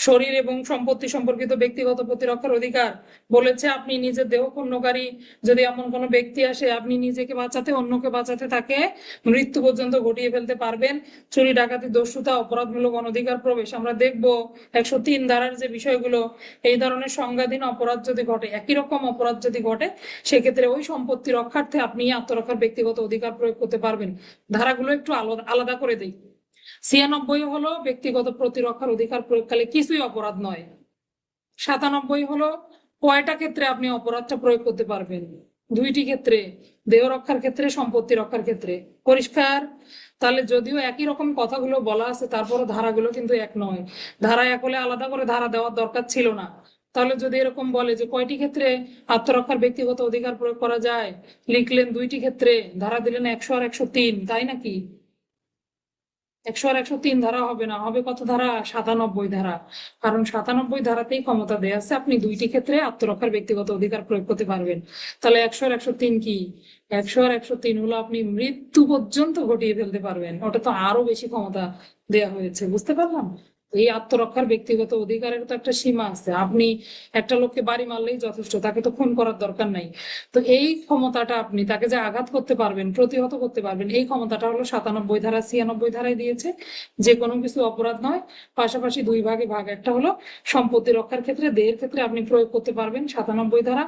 শরীর এবং সম্পত্তি সম্পর্কিত ব্যক্তিগত প্রতিরক্ষার অধিকার বলেছে আপনি নিজের দেহ ক্ষুণ্ণকারী যদি এমন কোনো ব্যক্তি আসে, আপনি নিজেকে বাঁচাতে অন্যকে বাঁচাতে তাকে মৃত্যু পর্যন্ত ঘটিয়ে ফেলতে পারবেন। চুরি ডাকাতি দস্যুতা অপরাধমূলক অনধিকার প্রবেশ, আমরা দেখবো 103 ধারার যে বিষয়গুলো, এই ধরনের সংজ্ঞাধীন অপরাধ যদি ঘটে, একই রকম অপরাধ যদি ঘটে, সেক্ষেত্রে ওই সম্পত্তি রক্ষার্থে আপনি আত্মরক্ষার ব্যক্তিগত অধিকার প্রয়োগ করতে পারবেন। ধারাগুলো একটু আলাদা করে দিই। 96 হলো ব্যক্তিগত প্রতিরক্ষার অধিকার প্রয়োগকালে কিছুই অপরাধ নয়। 97 হলো কয়টা ক্ষেত্রে আপনি অপরাধটা প্রয়োগ করতে পারবেন? দুইটি ক্ষেত্রে, দেহ রক্ষার ক্ষেত্রে, সম্পত্তি রক্ষার ক্ষেত্রে। পরিষ্কার? তাহলে যদিও একই রকম কথাগুলো বলা আছে, তারপরও ধারাগুলো কিন্তু এক নয়। ধারা এক হলে আলাদা করে ধারা দেওয়ার দরকার ছিল না। তাহলে যদি এরকম বলে যে কয়টি ক্ষেত্রে আত্মরক্ষার ব্যক্তিগত অধিকার প্রয়োগ করা যায়, লিখলেন দুইটি ক্ষেত্রে, ধারা দিলেন 100 আর 103, তাই নাকি? 100 আর 103 ধারা হবে না, হবে কত ধারা? 97 ধারা। কারণ 97 ধারাতেই ক্ষমতা দেয়া আছে আপনি দুইটি ক্ষেত্রে আত্মরক্ষার ব্যক্তিগত অধিকার প্রয়োগ করতে পারবেন। তাহলে 100 আর 103 কি? 100 আর 103 হলো আপনি মৃত্যু পর্যন্ত ঘটিয়ে ফেলতে পারবেন। ওটা তো আরো বেশি ক্ষমতা দেয়া হয়েছে, বুঝতে পারলাম? এই আত্মরক্ষার ব্যক্তিগত অধিকারের তো একটা সীমা আছে। আপনি একটা লোককে বাড়ি মারলেই যথেষ্ট, তাকে তো খুন করার দরকার নাই। তো এই ক্ষমতাটা আপনি তাকে যে আঘাত করতে পারবেন, প্রতিহত করতে পারবেন, এই ক্ষমতাটা হলো 97 ধারা 96 ধারায় দিয়েছে। যে কোনো কিছু অপরাধ নয়, পাশাপাশি দুই ভাগে ভাগ। একটা হলো সম্পত্তি রক্ষার ক্ষেত্রে, দেহের ক্ষেত্রে আপনি প্রয়োগ করতে পারবেন 97 ধারা।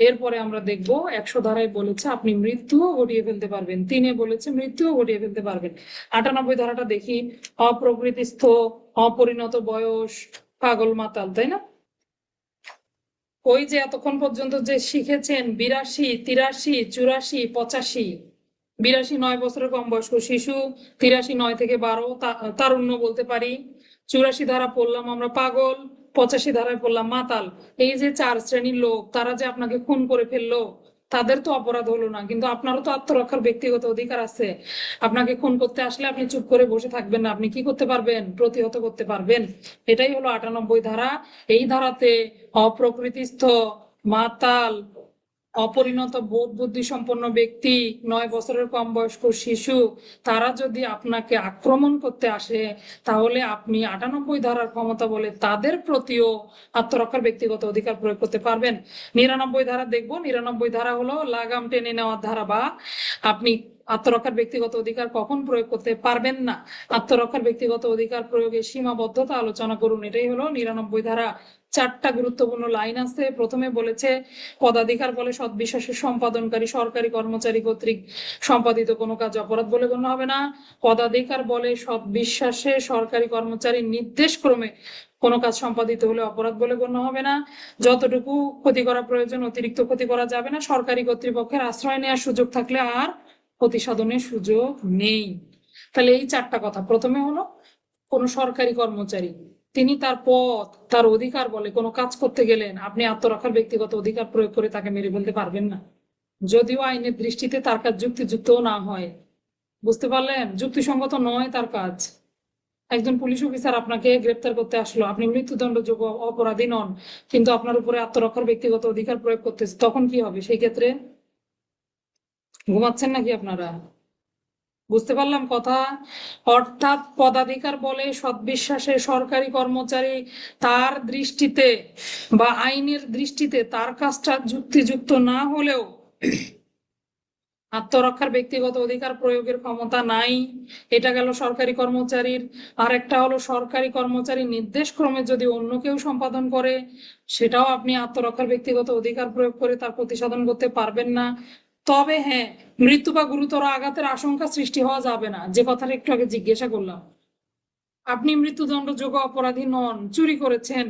এরপরে আমরা দেখবো 100 ধারায় বলেছে আপনি মৃত্যুও ঘটিয়ে ফেলতে পারবেন, 3-এ বলেছে মৃত্যুও ঘটিয়ে ফেলতে পারবেন। 98 ধারাটা দেখি, অপ্রকৃতিস্থ, অপরিণত বয়স, পাগল মাতাল, তাই না? ওই যে এতক্ষণ পর্যন্ত যে শিখেছেন 82, 83, 84, 85। 82 9 বছরের কম বয়স্ক শিশু, 83 9 থেকে 12 তারুণ্য বলতে পারি, 84 ধারা পড়লাম আমরা পাগল, 85 ধারায় পড়লাম মাতাল। এই যে 4 শ্রেণীর লোক, তারা যে আপনাকে খুন করে ফেললো, তাদের তো অপরাধ হলো না, কিন্তু আপনারও তো আত্মরক্ষার ব্যক্তিগত অধিকার আছে। আপনাকে খুন করতে আসলে আপনি চুপ করে বসে থাকবেন না, আপনি কি করতে পারবেন? প্রতিহত করতে পারবেন। এটাই হলো 98 ধারা। এই ধারাতে অপ্রকৃতিস্থ, মাতাল, অপরিণত বোধ বুদ্ধি সম্পন্ন ব্যক্তি, 9 বছরের কম বয়স্ক শিশু, তারা যদি আপনাকে আক্রমণ করতে আসে, তাহলে আপনি 98 ধারার ক্ষমতা বলে তাদের প্রতিও আত্মরক্ষার ব্যক্তিগত অধিকার প্রয়োগ করতে পারবেন। 99 ধারা দেখবো। 99 ধারা হলো লাগাম টেনে নেওয়ার ধারা, বা আপনি আত্মরক্ষার ব্যক্তিগত অধিকার কখন প্রয়োগ করতে পারবেন না, আত্মরক্ষার ব্যক্তিগত অধিকার প্রয়োগের সীমাবদ্ধতা আলোচনা করুন। এটাই হলো 99 ধারা। 4টা গুরুত্বপূর্ণ লাইন আছে। প্রথমে বলেছে পদাধিকার বলে সৎবিশ্বাসে সম্পাদনকারী সরকারি কর্মচারী কর্তৃক সম্পাদিত কোনো কাজ অপরাধ বলে গণ্য হবে না। পদাধিকার বলে সৎবিশ্বাসে সরকারি কর্মচারীর নির্দেশ ক্রমে কোনো কাজ সম্পাদিত হলে অপরাধ বলে গণ্য হবে না। যতটুকু ক্ষতি করা প্রয়োজন অতিরিক্ত ক্ষতি করা যাবে না। সরকারি কর্তৃপক্ষের আশ্রয় নেওয়ার সুযোগ থাকলে আর ক্ষতি সাধনের সুযোগ নেই। তাহলে এই 4টা কথা। প্রথমে হলো কোন সরকারি কর্মচারী, তিনি তার পদ, তার অধিকার বলে কোনো কাজ করতে গেলেন, আপনি আত্মরক্ষার ব্যক্তিগত অধিকার প্রয়োগ করে তাকে মেরে ফেলতে পারবেন না, যদিও আইনের দৃষ্টিতে তার কাজ যুক্তিযুক্ত না হয়। বুঝতে পারলেন? যুক্তিসঙ্গত নয় তার কাজ। একজন পুলিশ অফিসার আপনাকে গ্রেপ্তার করতে আসলো, আপনি মৃত্যুদণ্ডযোগ্য অপরাধী নন, কিন্তু আপনার উপরে আত্মরক্ষার ব্যক্তিগত অধিকার প্রয়োগ করতেছে, তখন কি হবে সেই ক্ষেত্রে? ঘুমাচ্ছেন নাকি আপনারা? বুঝতে পারলাম কথা? অর্থাৎ পদাধিকার বলে সৎবিশ্বাসে সরকারি কর্মচারী, তার দৃষ্টিতে বা আইনের দৃষ্টিতে তার কাজটা যুক্তিযুক্ত না হলেও আত্মরক্ষার ব্যক্তিগত অধিকার প্রয়োগের ক্ষমতা নাই, এটা গেল সরকারি কর্মচারীর। আর একটা হলো সরকারি কর্মচারী নির্দেশ ক্রমে যদি অন্য কেউ সম্পাদন করে, সেটাও আপনি আত্মরক্ষার ব্যক্তিগত অধিকার প্রয়োগ করে তার প্রতিসাধন করতে পারবেন না। তবে হ্যাঁ, মৃত্যু বা গুরুতর আঘাতের আশঙ্কা সৃষ্টি হওয়া যাবে না, যে কথাটা একটু আগে জিজ্ঞাসা করলাম। আপনি মৃত্যুদণ্ডযোগ্য অপরাধী নন, চুরি করেছেন,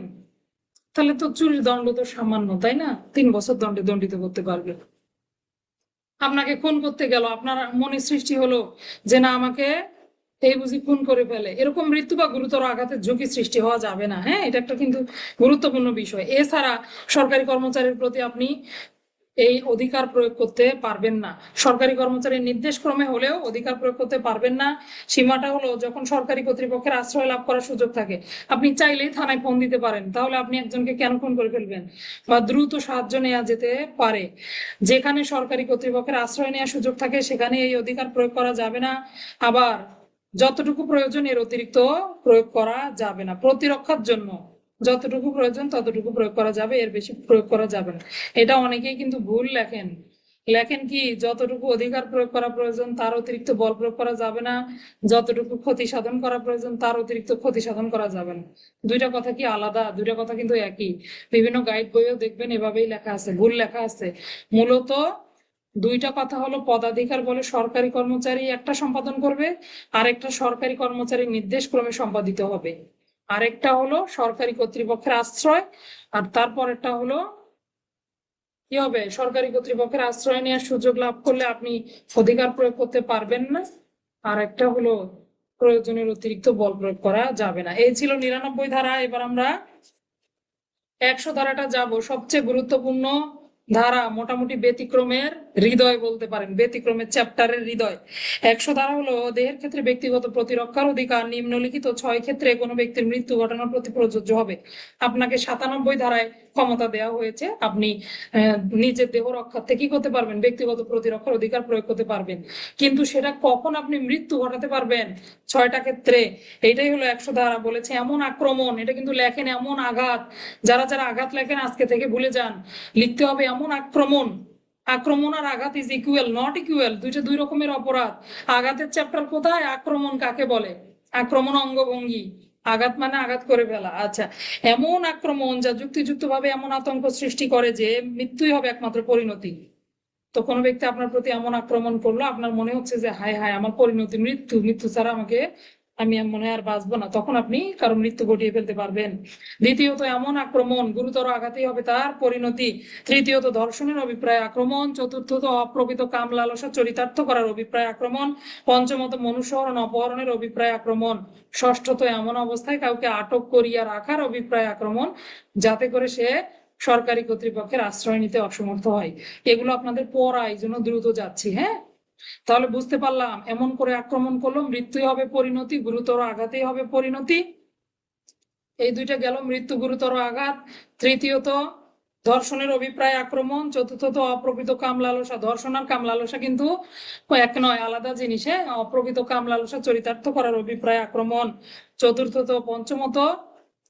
তাহলে তো চুরির দণ্ড তো সামান্য, তাই না? 3 বছর দণ্ডে দণ্ডিত করতে পারবে। আপনাকে খুন করতে গেল, আপনার মনে সৃষ্টি হলো যে না, আমাকে এই বুঝি খুন করে ফেলে, এরকম মৃত্যু বা গুরুতর আঘাতের ঝুঁকি সৃষ্টি হওয়া যাবে না। হ্যাঁ, এটা একটা কিন্তু গুরুত্বপূর্ণ বিষয়। এছাড়া সরকারি কর্মচারীর প্রতি আপনি এই অধিকার প্রয়োগ করতে পারবেন না। সরকারি কর্মচারীর নির্দেশ ক্রমে হলেও অধিকার প্রয়োগ করতে পারবেন না। সীমাটা হলো যখন সরকারি কর্তৃপক্ষের আশ্রয় লাভ করার সুযোগ থাকে। আপনি চাইলেই থানায় ফোন দিতে পারেন, তাহলে আপনি একজনকে কেন খুন করে ফেলবেন? বা দ্রুত সাহায্য নেওয়া যেতে পারে। যেখানে সরকারি কর্তৃপক্ষের আশ্রয় নেওয়ার সুযোগ থাকে সেখানে এই অধিকার প্রয়োগ করা যাবে না। আবার যতটুকু প্রয়োজন এর অতিরিক্ত প্রয়োগ করা যাবে না। প্রতিরক্ষার জন্য যতটুকু প্রয়োজন ততটুকু প্রয়োগ করা যাবে, এর বেশি প্রয়োগ করা যাবে না। এটা অনেকেই কিন্তু ভুল লেখেন। লেখেন কি, যতটুকু অধিকার প্রয়োগ করা প্রয়োজন তার অতিরিক্ত বল প্রয়োগ করা যাবে না, যতটুকু ক্ষতি সাধন করা প্রয়োজন তার অতিরিক্ত ক্ষতি সাধন করা যাবে না। দুইটা কথা কি আলাদা? দুইটা কথা কিন্তু একই। বিভিন্ন গাইড বইও দেখবেন এভাবেই লেখা আছে, ভুল লেখা আছে। মূলত দুইটা কথা হলো, পদাধিকার বলে সরকারি কর্মচারী একটা সম্পাদন করবে, আরেকটা সরকারি কর্মচারীর নির্দেশ ক্রমে সম্পাদিত হবে। আরেকটা হলো সরকারি কর্তৃপক্ষের আশ্রয়, আর তারপর একটা হলো কি হবে, সরকারি কর্তৃপক্ষের আশ্রয় নেওয়ার সুযোগ লাভ করলে আপনি অধিকার প্রয়োগ করতে পারবেন না। আর একটা হলো প্রয়োজনের অতিরিক্ত বল প্রয়োগ করা যাবে না। এই ছিল 99 ধারা। এবার আমরা 100 ধারাটা যাব, সবচেয়ে গুরুত্বপূর্ণ ধারা, মোটামুটি ব্যতিক্রমের হৃদয় বলতে পারেন, ব্যতিক্রমের চ্যাপ্টারের হৃদয়। 100 ধারা হলো দেহের ক্ষেত্রে ব্যক্তিগত প্রতিরক্ষার অধিকার নিম্নলিখিত 6 ক্ষেত্রে কোনো ব্যক্তির মৃত্যু ঘটানোর প্রতি প্রযোজ্য হবে। আপনাকে 97 ধারায় ক্ষমতা দেওয়া হয়েছে, আপনি নিজের দেহ রক্ষার্থে কি করতে পারবেন, ব্যক্তিগত প্রতিরক্ষার অধিকার প্রয়োগ করতে পারবেন। কিন্তু সেটা কখন আপনি মৃত্যু ঘটাতে পারবেন? 6টা ক্ষেত্রে। এটাই হলো 100 ধারা। বলেছে এমন আক্রমণ, এটা কিন্তু লেখেন এমন আঘাত। যারা যারা আঘাত লেখেন আজকে থেকে ভুলে যান, লিখতে হবে এমন আক্রমণ। আক্রমণ আর আঘাত ইজ ইকুয়াল, নট ইকুয়াল, দুইটা দুই রকমের অপরাধ। আঘাতের চ্যাপ্টার কোথায়? আক্রমণ কাকে বলে? আক্রমণ অঙ্গভঙ্গি, আঘাত মানে আঘাত করে ফেলা। আচ্ছা, এমন আক্রমণ যা যুক্তিযুক্ত ভাবে এমন আতঙ্ক সৃষ্টি করে যে মৃত্যুই হবে একমাত্র পরিণতি। তো কোনো ব্যক্তি আপনার প্রতি এমন আক্রমণ করলো, আপনার মনে হচ্ছে যে হায় হায় আমার পরিণতি মৃত্যু, মৃত্যু ছাড়া আমাকে, আমি মনে হয় আর বাঁচবো না, তখন আপনি কারো মৃত্যু ঘটিয়ে ফেলতে পারবেন। দ্বিতীয়ত এমন আক্রমণ, গুরুতর আঘাতেই হবে তার পরিণতি। তৃতীয়ত ধর্ষণের অভিপ্রায় আক্রমণ। চতুর্থত অপ্রকৃত কাম লালসা চরিতার্থ করার অভিপ্রায় আক্রমণ। পঞ্চমত মনুষ্যহরণ অপহরণের অভিপ্রায় আক্রমণ। ষষ্ঠত এমন অবস্থায় কাউকে আটক করিয়া রাখার অভিপ্রায় আক্রমণ যাতে করে সে সরকারি কর্তৃপক্ষের আশ্রয় নিতে অসমর্থ হয়। এগুলো আপনাদের পড়া, এই জন্য দ্রুত যাচ্ছি। হ্যাঁ, তাহলে বুঝতে পারলাম, এমন করে আক্রমণ করলো মৃত্যুই হবে পরিণতি, গুরুতর আঘাতেই হবে পরিণতি। এই দুইটা গেল, মৃত্যু গুরুতর আঘাত। তৃতীয়ত ধর্ষণের অভিপ্রায় আক্রমণ। চতুর্থত অপ্রকৃত কাম লালসা। ধর্ষণ আর কাম লালসা কিন্তু এক নয়, আলাদা জিনিস। হ্যাঁ, অপ্রকৃত কাম লালসা চরিতার্থ করার অভিপ্রায় আক্রমণ। চতুর্থত পঞ্চমত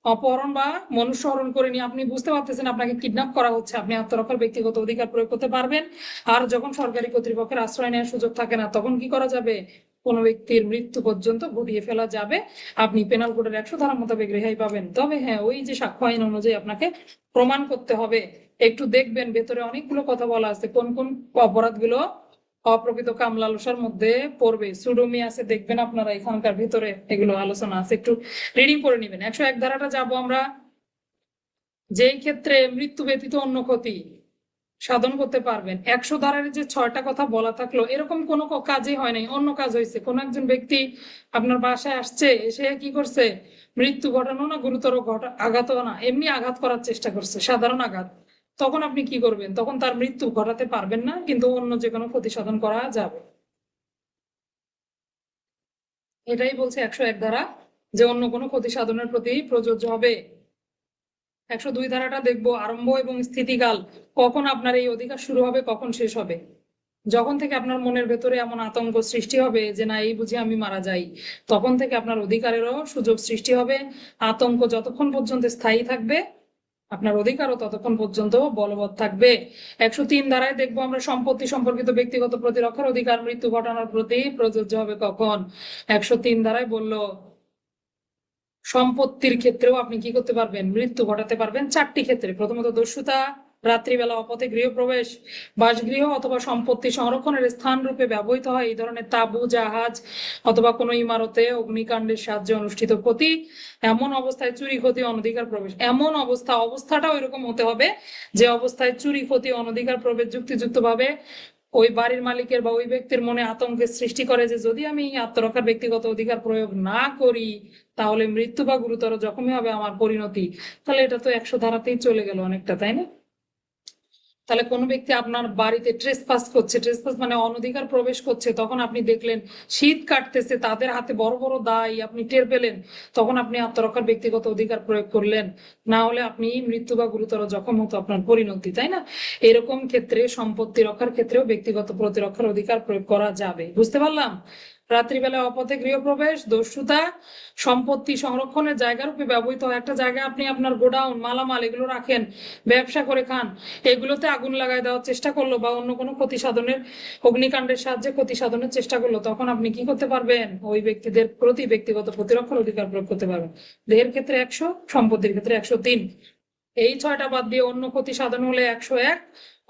অপহরণ বা মনুষ্যহরণ করে নিয়ে, আপনি বুঝতে পারতেছেন আপনাকে কিডন্যাপ করা হচ্ছে, আপনি আত্মরক্ষার ব্যক্তিগত অধিকার প্রয়োগ করতে পারবেন। আর যখন সরকারি কর্তৃপক্ষের আশ্রয় নেওয়ার সুযোগ থাকে না, তখন কি করা যাবে, কোনো ব্যক্তির মৃত্যু পর্যন্ত ঘটিয়ে ফেলা যাবে। আপনি পেনাল কোডের 100 ধারা মোতাবেক রেহাই পাবেন। তবে হ্যাঁ, ওই যে সাক্ষ্য আইন অনুযায়ী আপনাকে প্রমাণ করতে হবে। একটু দেখবেন ভেতরে অনেকগুলো কথা বলা আছে, কোন কোন অপরাধগুলো অপ্রকৃত কাম লালসার মধ্যে পড়বে। সুডোমি আছে, দেখবেন আপনারা এখানকার ভেতরে এগুলো আলোচনা আছে, একটু রিডিং করে নিবেন। 101 ধারাটা যাবো আমরা। যেই ক্ষেত্রে মৃত্যু ব্যতীত অন্য ক্ষতি সাধন করতে পারবেন। 100 ধারার যে 6টা কথা বলা থাকলো, এরকম কোনো কাজই হয় নাই, অন্য কাজ হয়েছে। কোন একজন ব্যক্তি আপনার বাসায় আসছে, এসে কি করছে, মৃত্যু ঘটানো না, গুরুতর আঘাত না, এমনি আঘাত করার চেষ্টা করছে, সাধারণ আঘাত। তখন আপনি কি করবেন? তখন তার মৃত্যু ঘটাতে পারবেন না, কিন্তু অন্য যে কোনো ক্ষতি সাধন করা যাবে। এটাই বলছে 101 ধারা, যে অন্য কোনো ক্ষতি সাধনের প্রতি প্রযোজ্য হবে। 102 ধারাটা দেখবো, আরম্ভ এবং স্থিতিকাল। কখন আপনার এই অধিকার শুরু হবে, কখন শেষ হবে? যখন থেকে আপনার মনের ভেতরে এমন আতঙ্ক সৃষ্টি হবে যে না, এই বুঝি আমি মারা যাই, তখন থেকে আপনার অধিকারেরও সুযোগ সৃষ্টি হবে। আতঙ্ক যতক্ষণ পর্যন্ত স্থায়ী থাকবে আপনার অধিকারও ততক্ষণ পর্যন্ত বলবৎ থাকবে। 103 ধারায় দেখবো আমরা সম্পত্তি সম্পর্কিত ব্যক্তিগত প্রতিরক্ষার অধিকার মৃত্যু ঘটনার প্রতি প্রযোজ্য হবে কখন। 103 ধারায় বললো সম্পত্তির ক্ষেত্রেও আপনি কি করতে পারবেন, মৃত্যু ঘটাতে পারবেন 4টি ক্ষেত্রে। প্রথমত দস্যুতা, রাত্রিবেলা অপথে গৃহপ্রবেশ, বাসগৃহ অথবা সম্পত্তি সংরক্ষণের স্থান রূপে ব্যবহৃত হয় এই ধরনের তাঁবু, জাহাজ অথবা কোনো ইমারতে অগ্নিকাণ্ডের সাহায্যে অনুষ্ঠিত ক্ষতি, এমন অবস্থায় চুরি, ক্ষতি, অনধিকার প্রবেশ। এমন অবস্থাটাও এরকম হতে হবে যে অবস্থায় চুরি, ক্ষতি, অনধিকার প্রবেশ যুক্তিযুক্ত ভাবে ওই বাড়ির মালিকের বা ওই ব্যক্তির মনে আতঙ্কের সৃষ্টি করে যে যদি আমি আত্মরক্ষার ব্যক্তিগত অধিকার প্রয়োগ না করি তাহলে মৃত্যু বা গুরুতর জখমই হবে আমার পরিণতি। তাহলে এটা তো 100 ধারাতেই চলে গেল অনেকটা, তাই না? তাহলে কোনো ব্যক্তি আপনার বাড়িতে ট্রেসপাস করছে, ট্রেসপাস মানে অনধিকার প্রবেশ করছে, তখন আপনি দেখলেন শীত কাটতেছে, তাদের হাতে বড় বড় দায়, আপনি টের পেলেন, তখন আপনি আত্মরক্ষার ব্যক্তিগত অধিকার প্রয়োগ করলেন, না হলে আপনি মৃত্যু বা গুরুতর জখম হতো আপনার পরিণতি, তাই না? এরকম ক্ষেত্রে সম্পত্তি রক্ষার ক্ষেত্রেও ব্যক্তিগত প্রতিরক্ষার অধিকার প্রয়োগ করা যাবে। বুঝতে পারলাম? রাত্রিবেলা অপথে গৃহপ্রবেশ, দস্যুতা, সম্পত্তি সংরক্ষণের জায়গা রূপে ব্যবহৃত হয়। একটা জায়গায় আপনি আপনার গোডাউন মালামাল এগুলো রাখেন, ব্যবসা করে খান, এগুলোতে আগুন লাগাই দেওয়ার চেষ্টা করলো বা অন্য কোনো ক্ষতি সাধনের, অগ্নিকাণ্ডের সাহায্যে ক্ষতি সাধনের চেষ্টা করলো, তখন আপনি কি করতে পারবেন, ওই ব্যক্তিদের প্রতি ব্যক্তিগত প্রতিরক্ষার অধিকার প্রয়োগ করতে পারবেন। দেহের ক্ষেত্রে 100, সম্পত্তির ক্ষেত্রে 103। এই 6টা বাদ দিয়ে অন্য ক্ষতি সাধন হলে 101,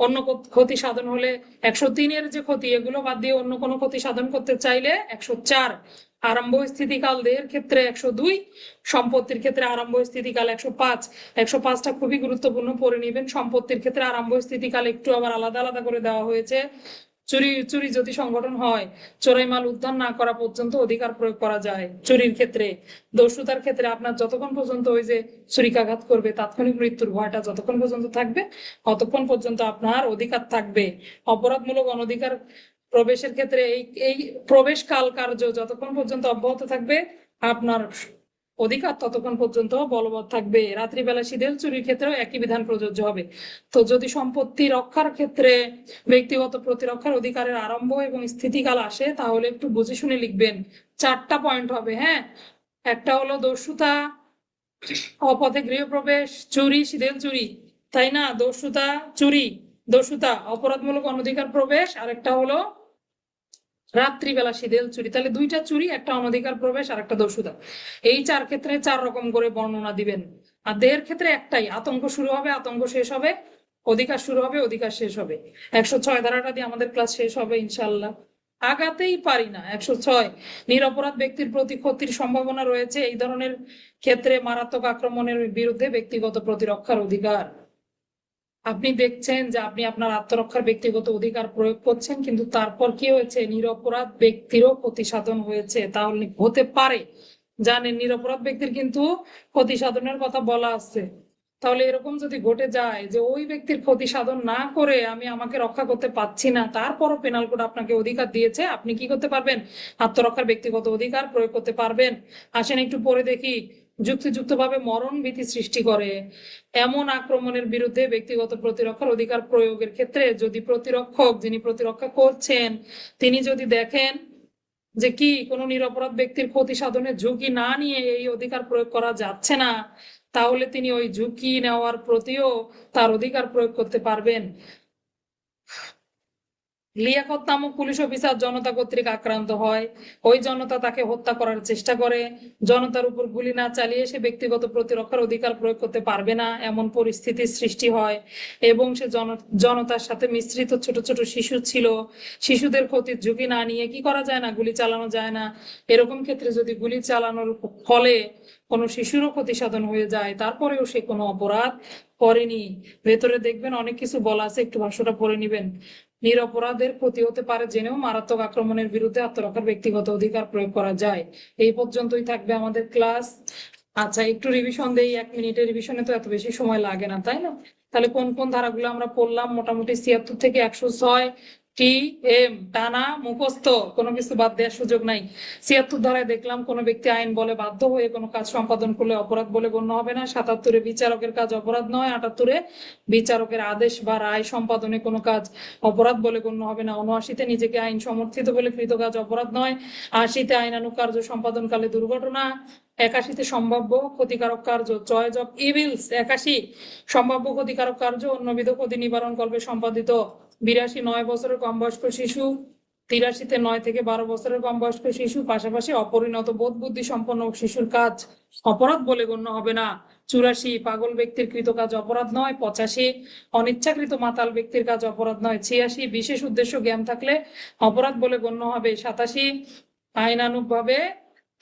অন্য ক্ষতি সাধন হলে 103-এর যে ক্ষতি এগুলো বাদ দিয়ে অন্য কোনো ক্ষতি সাধন করতে চাইলে 104। আরম্ভ স্থিতিকাল দেহের ক্ষেত্রে 102, সম্পত্তির ক্ষেত্রে আরম্ভ স্থিতিকাল 105। 105টা খুবই গুরুত্বপূর্ণ, পড়ে নিবেন। সম্পত্তির ক্ষেত্রে আরম্ভ স্থিতিকাল একটু আবার আলাদা আলাদা করে দেওয়া হয়েছে। চুরি চুরি যদি সংগঠন হয়, চোরাই মাল উদ্ধার না করা পর্যন্ত অধিকার প্রয়োগ করা যায় চুরির ক্ষেত্রে। দস্যুতার ক্ষেত্রে আপনার যতক্ষণ পর্যন্ত ওই যে ছুরিকাঘাত করবে তাৎক্ষণিক মৃত্যুর ভয়টা যতক্ষণ পর্যন্ত থাকবে ততক্ষণ পর্যন্ত আপনার অধিকার থাকবে। অপরাধমূলক অনধিকার প্রবেশের ক্ষেত্রে এই এই প্রবেশ কাল কার্য যতক্ষণ পর্যন্ত অব্যাহত থাকবে আপনার অধিকার ততক্ষণ পর্যন্ত বলবৎ থাকবে। রাত্রিবেলা সিঁদুর চুরির ক্ষেত্রেও একই বিধান প্রযোজ্য হবে। তো যদি সম্পত্তি রক্ষার ক্ষেত্রে ব্যক্তিগত প্রতিরক্ষার অধিকারের আরম্ভ এবং স্থিতিকাল আসে তাহলে একটু বুঝে শুনে লিখবেন। 4টা পয়েন্ট হবে, হ্যাঁ। একটা হলো দস্যুতা, অপথে গৃহপ্রবেশ, চুরি, সিঁদুর চুরি, তাই না? দস্যুতা, চুরি, দস্যুতা, অপরাধমূলক অনধিকার প্রবেশ, আর একটা হলো রাত্রিবেলা সিঁদুর চুরি। তাহলে 2টা চুরি, একটা অনধিকার প্রবেশ আর একটা দস্যুতা। এই 4 ক্ষেত্রে 4 রকম করে বর্ণনা দিবেন। আর দেহের ক্ষেত্রে একটাই, আতঙ্ক শুরু হবে, আতঙ্ক শেষ হবে, অধিকার শুরু হবে, অধিকার শেষ হবে। 106 ধারাটা দিয়ে আমাদের ক্লাস শেষ হবে ইনশাল্লাহ। আগাতেই পারি না। 106, নিরপরাধ ব্যক্তির প্রতি ক্ষতির সম্ভাবনা রয়েছে এই ধরনের ক্ষেত্রে মারাত্মক আক্রমণের বিরুদ্ধে ব্যক্তিগত প্রতিরক্ষার অধিকার। আপনি দেখছেন যে আপনি আপনার আত্মরক্ষার ব্যক্তিগত অধিকার প্রয়োগ করছেন, কিন্তু তারপর কি হয়েছে, নিরপরাধ ব্যক্তিরও ক্ষতি সাধন হয়েছে, তাহলে হতে পারে, জানেন নিরপরাধ ব্যক্তির কিন্তু ক্ষতি সাধনের কথা বলা আছে। তাহলে এরকম যদি ঘটে যায় যে ওই ব্যক্তির ক্ষতি সাধন না করে আমি আমাকে রক্ষা করতে পারছি না, তারপরও পেনাল কোড আপনাকে অধিকার দিয়েছে, আপনি কি করতে পারবেন, আত্মরক্ষার ব্যক্তিগত অধিকার প্রয়োগ করতে পারবেন। আসেন একটু পরে দেখি। যুক্তিযুক্তভাবে মরণ ভীতি সৃষ্টি করে এমন আক্রমণের বিরুদ্ধে ব্যক্তিগত প্রতিরক্ষার অধিকার প্রয়োগের ক্ষেত্রে যদি প্রতিরক্ষক, যিনি প্রতিরক্ষা করছেন, তিনি যদি দেখেন যে কি কোনো নিরপরাধ ব্যক্তির ক্ষতি সাধনের ঝুঁকি না নিয়ে এই অধিকার প্রয়োগ করা যাচ্ছে না, তাহলে তিনি ওই ঝুঁকি নেওয়ার প্রতিও তার অধিকার প্রয়োগ করতে পারবেন। লিয়াকত নামক পুলিশ অফিসার জনতা কর্তৃক আক্রান্ত হয়, ওই জনতা তাকে হত্যা করার চেষ্টা করে, জনতার উপর গুলি না চালিয়ে সে ব্যক্তিগত প্রতিরক্ষার অধিকার প্রয়োগ করতে পারবে না এমন পরিস্থিতির সৃষ্টি হয়, এবং সে জনতার সাথে মিশ্রিত ছোট ছোট শিশু ছিল, শিশুদের ক্ষতির ঝুঁকি না নিয়ে কি করা যায় না, গুলি চালানো যায় না। এরকম ক্ষেত্রে যদি গুলি চালানোর ফলে কোনো শিশুরও ক্ষতি সাধন হয়ে যায় তারপরেও সে কোনো অপরাধ করেনি, ভেতরে দেখবেন অনেক কিছু বলা আছে, একটু ভাষ্যটা পড়ে নিবেন। নিরপরাধের ক্ষতি হতে পারে জেনেও মারাত্মক আক্রমণের বিরুদ্ধে আত্মরক্ষার ব্যক্তিগত অধিকার প্রয়োগ করা যায়। এই পর্যন্তই থাকবে আমাদের ক্লাস। আচ্ছা, একটু রিভিশন দেই, 1 মিনিটের রিভিশনে তো এত বেশি সময় লাগে না, তাই না? তাহলে কোন কোন ধারাগুলো আমরা পড়লাম, মোটামুটি 76 থেকে 106 টি এম টানা মুখস্থ, কোনো কিছু বাদ দেওয়ার সুযোগ নাই। 76 ধারায় দেখলাম কোনো ব্যক্তি আইন বলে বাধ্য হয়ে কোনো কাজ সম্পাদন করলে অপরাধ বলে গণ্য হবে না। 77-এ বিচারকের কাজ অপরাধ নয়। 78-এ বিচারকের আদেশ বা রায় সম্পাদনে কোনো কাজ অপরাধ বলে গণ্য হবে না। 79-তে নিজেকে আইন সমর্থিত বলে কৃত কাজ অপরাধ নয়। 80-তে আইনানুগ কার্য সম্পাদনকালে দুর্ঘটনা। 81-তে সম্ভাব্য ক্ষতিকারক কার্য, চয়েস অফ ইভিলস। 81 সম্ভাব্য ক্ষতিকারক কার্য অন্যবিধ ক্ষতি নিবারণ কল্পে সম্পাদিত। 82 9 বছরের কম বয়স্ক শিশু। 83-তে 9 থেকে 12 বছরের কম বয়স্ক শিশু, পাশাপাশি অপরিণত বোধ বুদ্ধি সম্পন্ন শিশুর কাজ অপরাধ বলে গণ্য হবে না। 84 পাগল ব্যক্তির কৃত কাজ অপরাধ নয়। 85 অনিচ্ছাকৃত মাতাল ব্যক্তির কাজ অপরাধ নয়। 86 বিশেষ উদ্দেশ্য জ্ঞান থাকলে অপরাধ বলে গণ্য হবে। 87 আইনানুগ ভাবে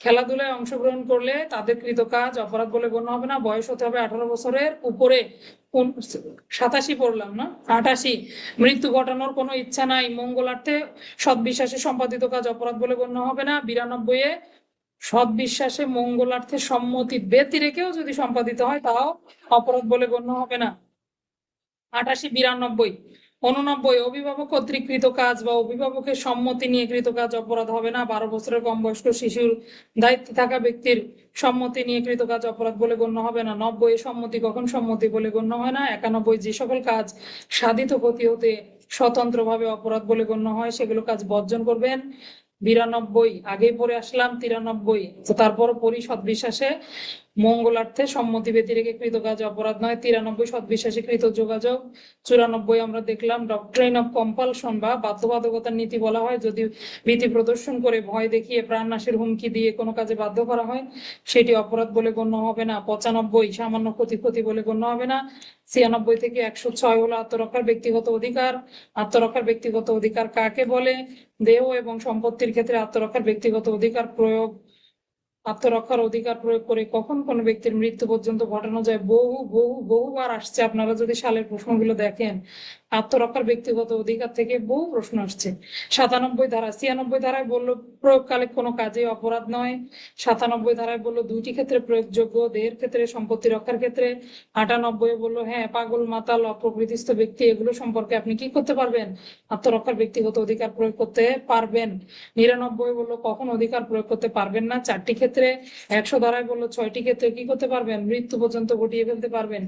খেলাধুলায় অংশগ্রহণ করলে তাদের কৃত কাজ অপরাধ বলে গণ্য হবে না। বয়স হতে হবে 18 বছরের উপরে। 87 পড়লাম না, 88 মৃত্যু ঘটানোর কোনো ইচ্ছা নাই মঙ্গলার্থে সৎবিশ্বাসে সম্পাদিত কাজ অপরাধ বলে গণ্য হবে না। 92-এ সৎবিশ্বাসে মঙ্গলার্থে সম্মতি ব্যতি রেখেও যদি সম্পাদিত হয় তাও অপরাধ বলে গণ্য হবে না। 88 92 89 অভিভাবক কর্তৃক কৃত কাজ বা অভিভাবকের সম্মতি নিয়ে কৃত কাজ অপরাধ হবে না। 12 বছরের কম বয়স্ক শিশুর দায়িত্বে থাকা ব্যক্তির সম্মতি নিয়ে কৃত কাজ অপরাধ বলে গণ্য হবে না। 90 সম্মতি কখন সম্মতি বলে গণ্য হয় না। 91 যে সকল কাজ সাধিত ক্ষতি হতে স্বতন্ত্রভাবে অপরাধ বলে গণ্য হয় সেগুলো কাজ বর্জন করবেন। 92 আগেই পড়ে আসলাম। 93 তারপর পরি সৎবিশ্বাসে মঙ্গলার্থে সম্মতি ব্যতি রেখে কৃত কাজ অপরাধ নয়। 93 সৎবিশ্বাসে কৃত যোগাযোগ। 94 আমরা দেখলাম ডক্ট্রিন অফ কম্পালশন বা বাধ্যবাধকতার নীতি বলা হয় যদি ভীতি প্রদর্শন করে ভয় দেখিয়ে প্রাণনাশের হুমকি দিয়ে কোনো কাজে বাধ্য করা হয় সেটি অপরাধ বলে গণ্য হবে না। 95 সামান্য ক্ষতি বলে গণ্য হবে না। 96 থেকে 106 হলো আত্মরক্ষার ব্যক্তিগত অধিকার। আত্মরক্ষার ব্যক্তিগত অধিকার কাকে বলে? দেহ এবং সম্পত্তির ক্ষেত্রে আত্মরক্ষার ব্যক্তিগত অধিকার প্রয়োগ, আত্মরক্ষার অধিকার প্রয়োগ করে কখন কোন ব্যক্তির মৃত্যু পর্যন্ত ঘটানো যায় বহুবার আসছে। আপনারা যদি সালের প্রশ্নগুলো দেখেন আত্মরক্ষার ব্যক্তিগত অধিকার থেকে বহু প্রশ্ন আসছে। 97 ধারা। 96 ধারায় বললো প্রয়োগকালে কোনো কাজে অপরাধ নয়। 97 ধারায় বললো দুইটি ক্ষেত্রে প্রয়োগযোগ্য, দেহের ক্ষেত্রে সম্পত্তি রক্ষার ক্ষেত্রে। 98 বললো হ্যাঁ পাগল মাতাল অপ্রকৃতিস্থ ব্যক্তি এগুলো সম্পর্কে আপনি কি করতে পারবেন? আত্মরক্ষার ব্যক্তিগত অধিকার প্রয়োগ করতে পারবেন। 99 বললো কখন অধিকার প্রয়োগ করতে পারবেন না? 4টি ক্ষেত্রে। 100 ধারায় বললো 6টি ক্ষেত্রে কি করতে পারবেন? মৃত্যু পর্যন্ত ঘটিয়ে ফেলতে পারবেন।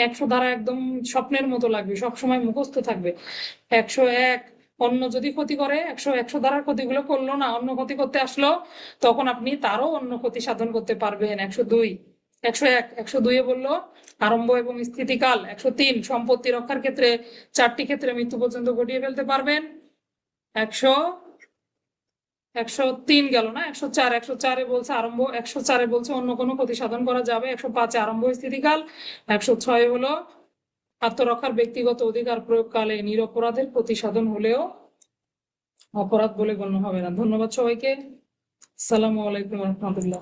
100 ধারা একদম স্বপ্নের মতো লাগবে, সবসময় মুখস্থ থাকবে। 101 অন্য যদি ক্ষতি করে, 100 ধারার ক্ষতিগুলো করলো না, অন্য ক্ষতি করতে আসলো তখন আপনি তারও অন্য ক্ষতি সাধন করতে পারবেন। 102 101 102 বললো আরম্ভ এবং স্থিতিকাল। 103 সম্পত্তি রক্ষার ক্ষেত্রে 4টি ক্ষেত্রে মৃত্যু পর্যন্ত ঘটিয়ে ফেলতে পারবেন। 103 গেল না। 104 বলছে আরম্ভ, 104 বলছে অন্য কোনো ক্ষতি সাধন করা যাবে। 105 আরম্ভ স্থিতিকাল। 106 হলো আত্মরক্ষার ব্যক্তিগত অধিকার প্রয়োগকালে নিরপরাধের ক্ষতি সাধন হলেও অপরাধ বলে গণ্য হবে না। ধন্যবাদ সবাইকে। আসসালামু আলাইকুম রহমতুল্লাহ।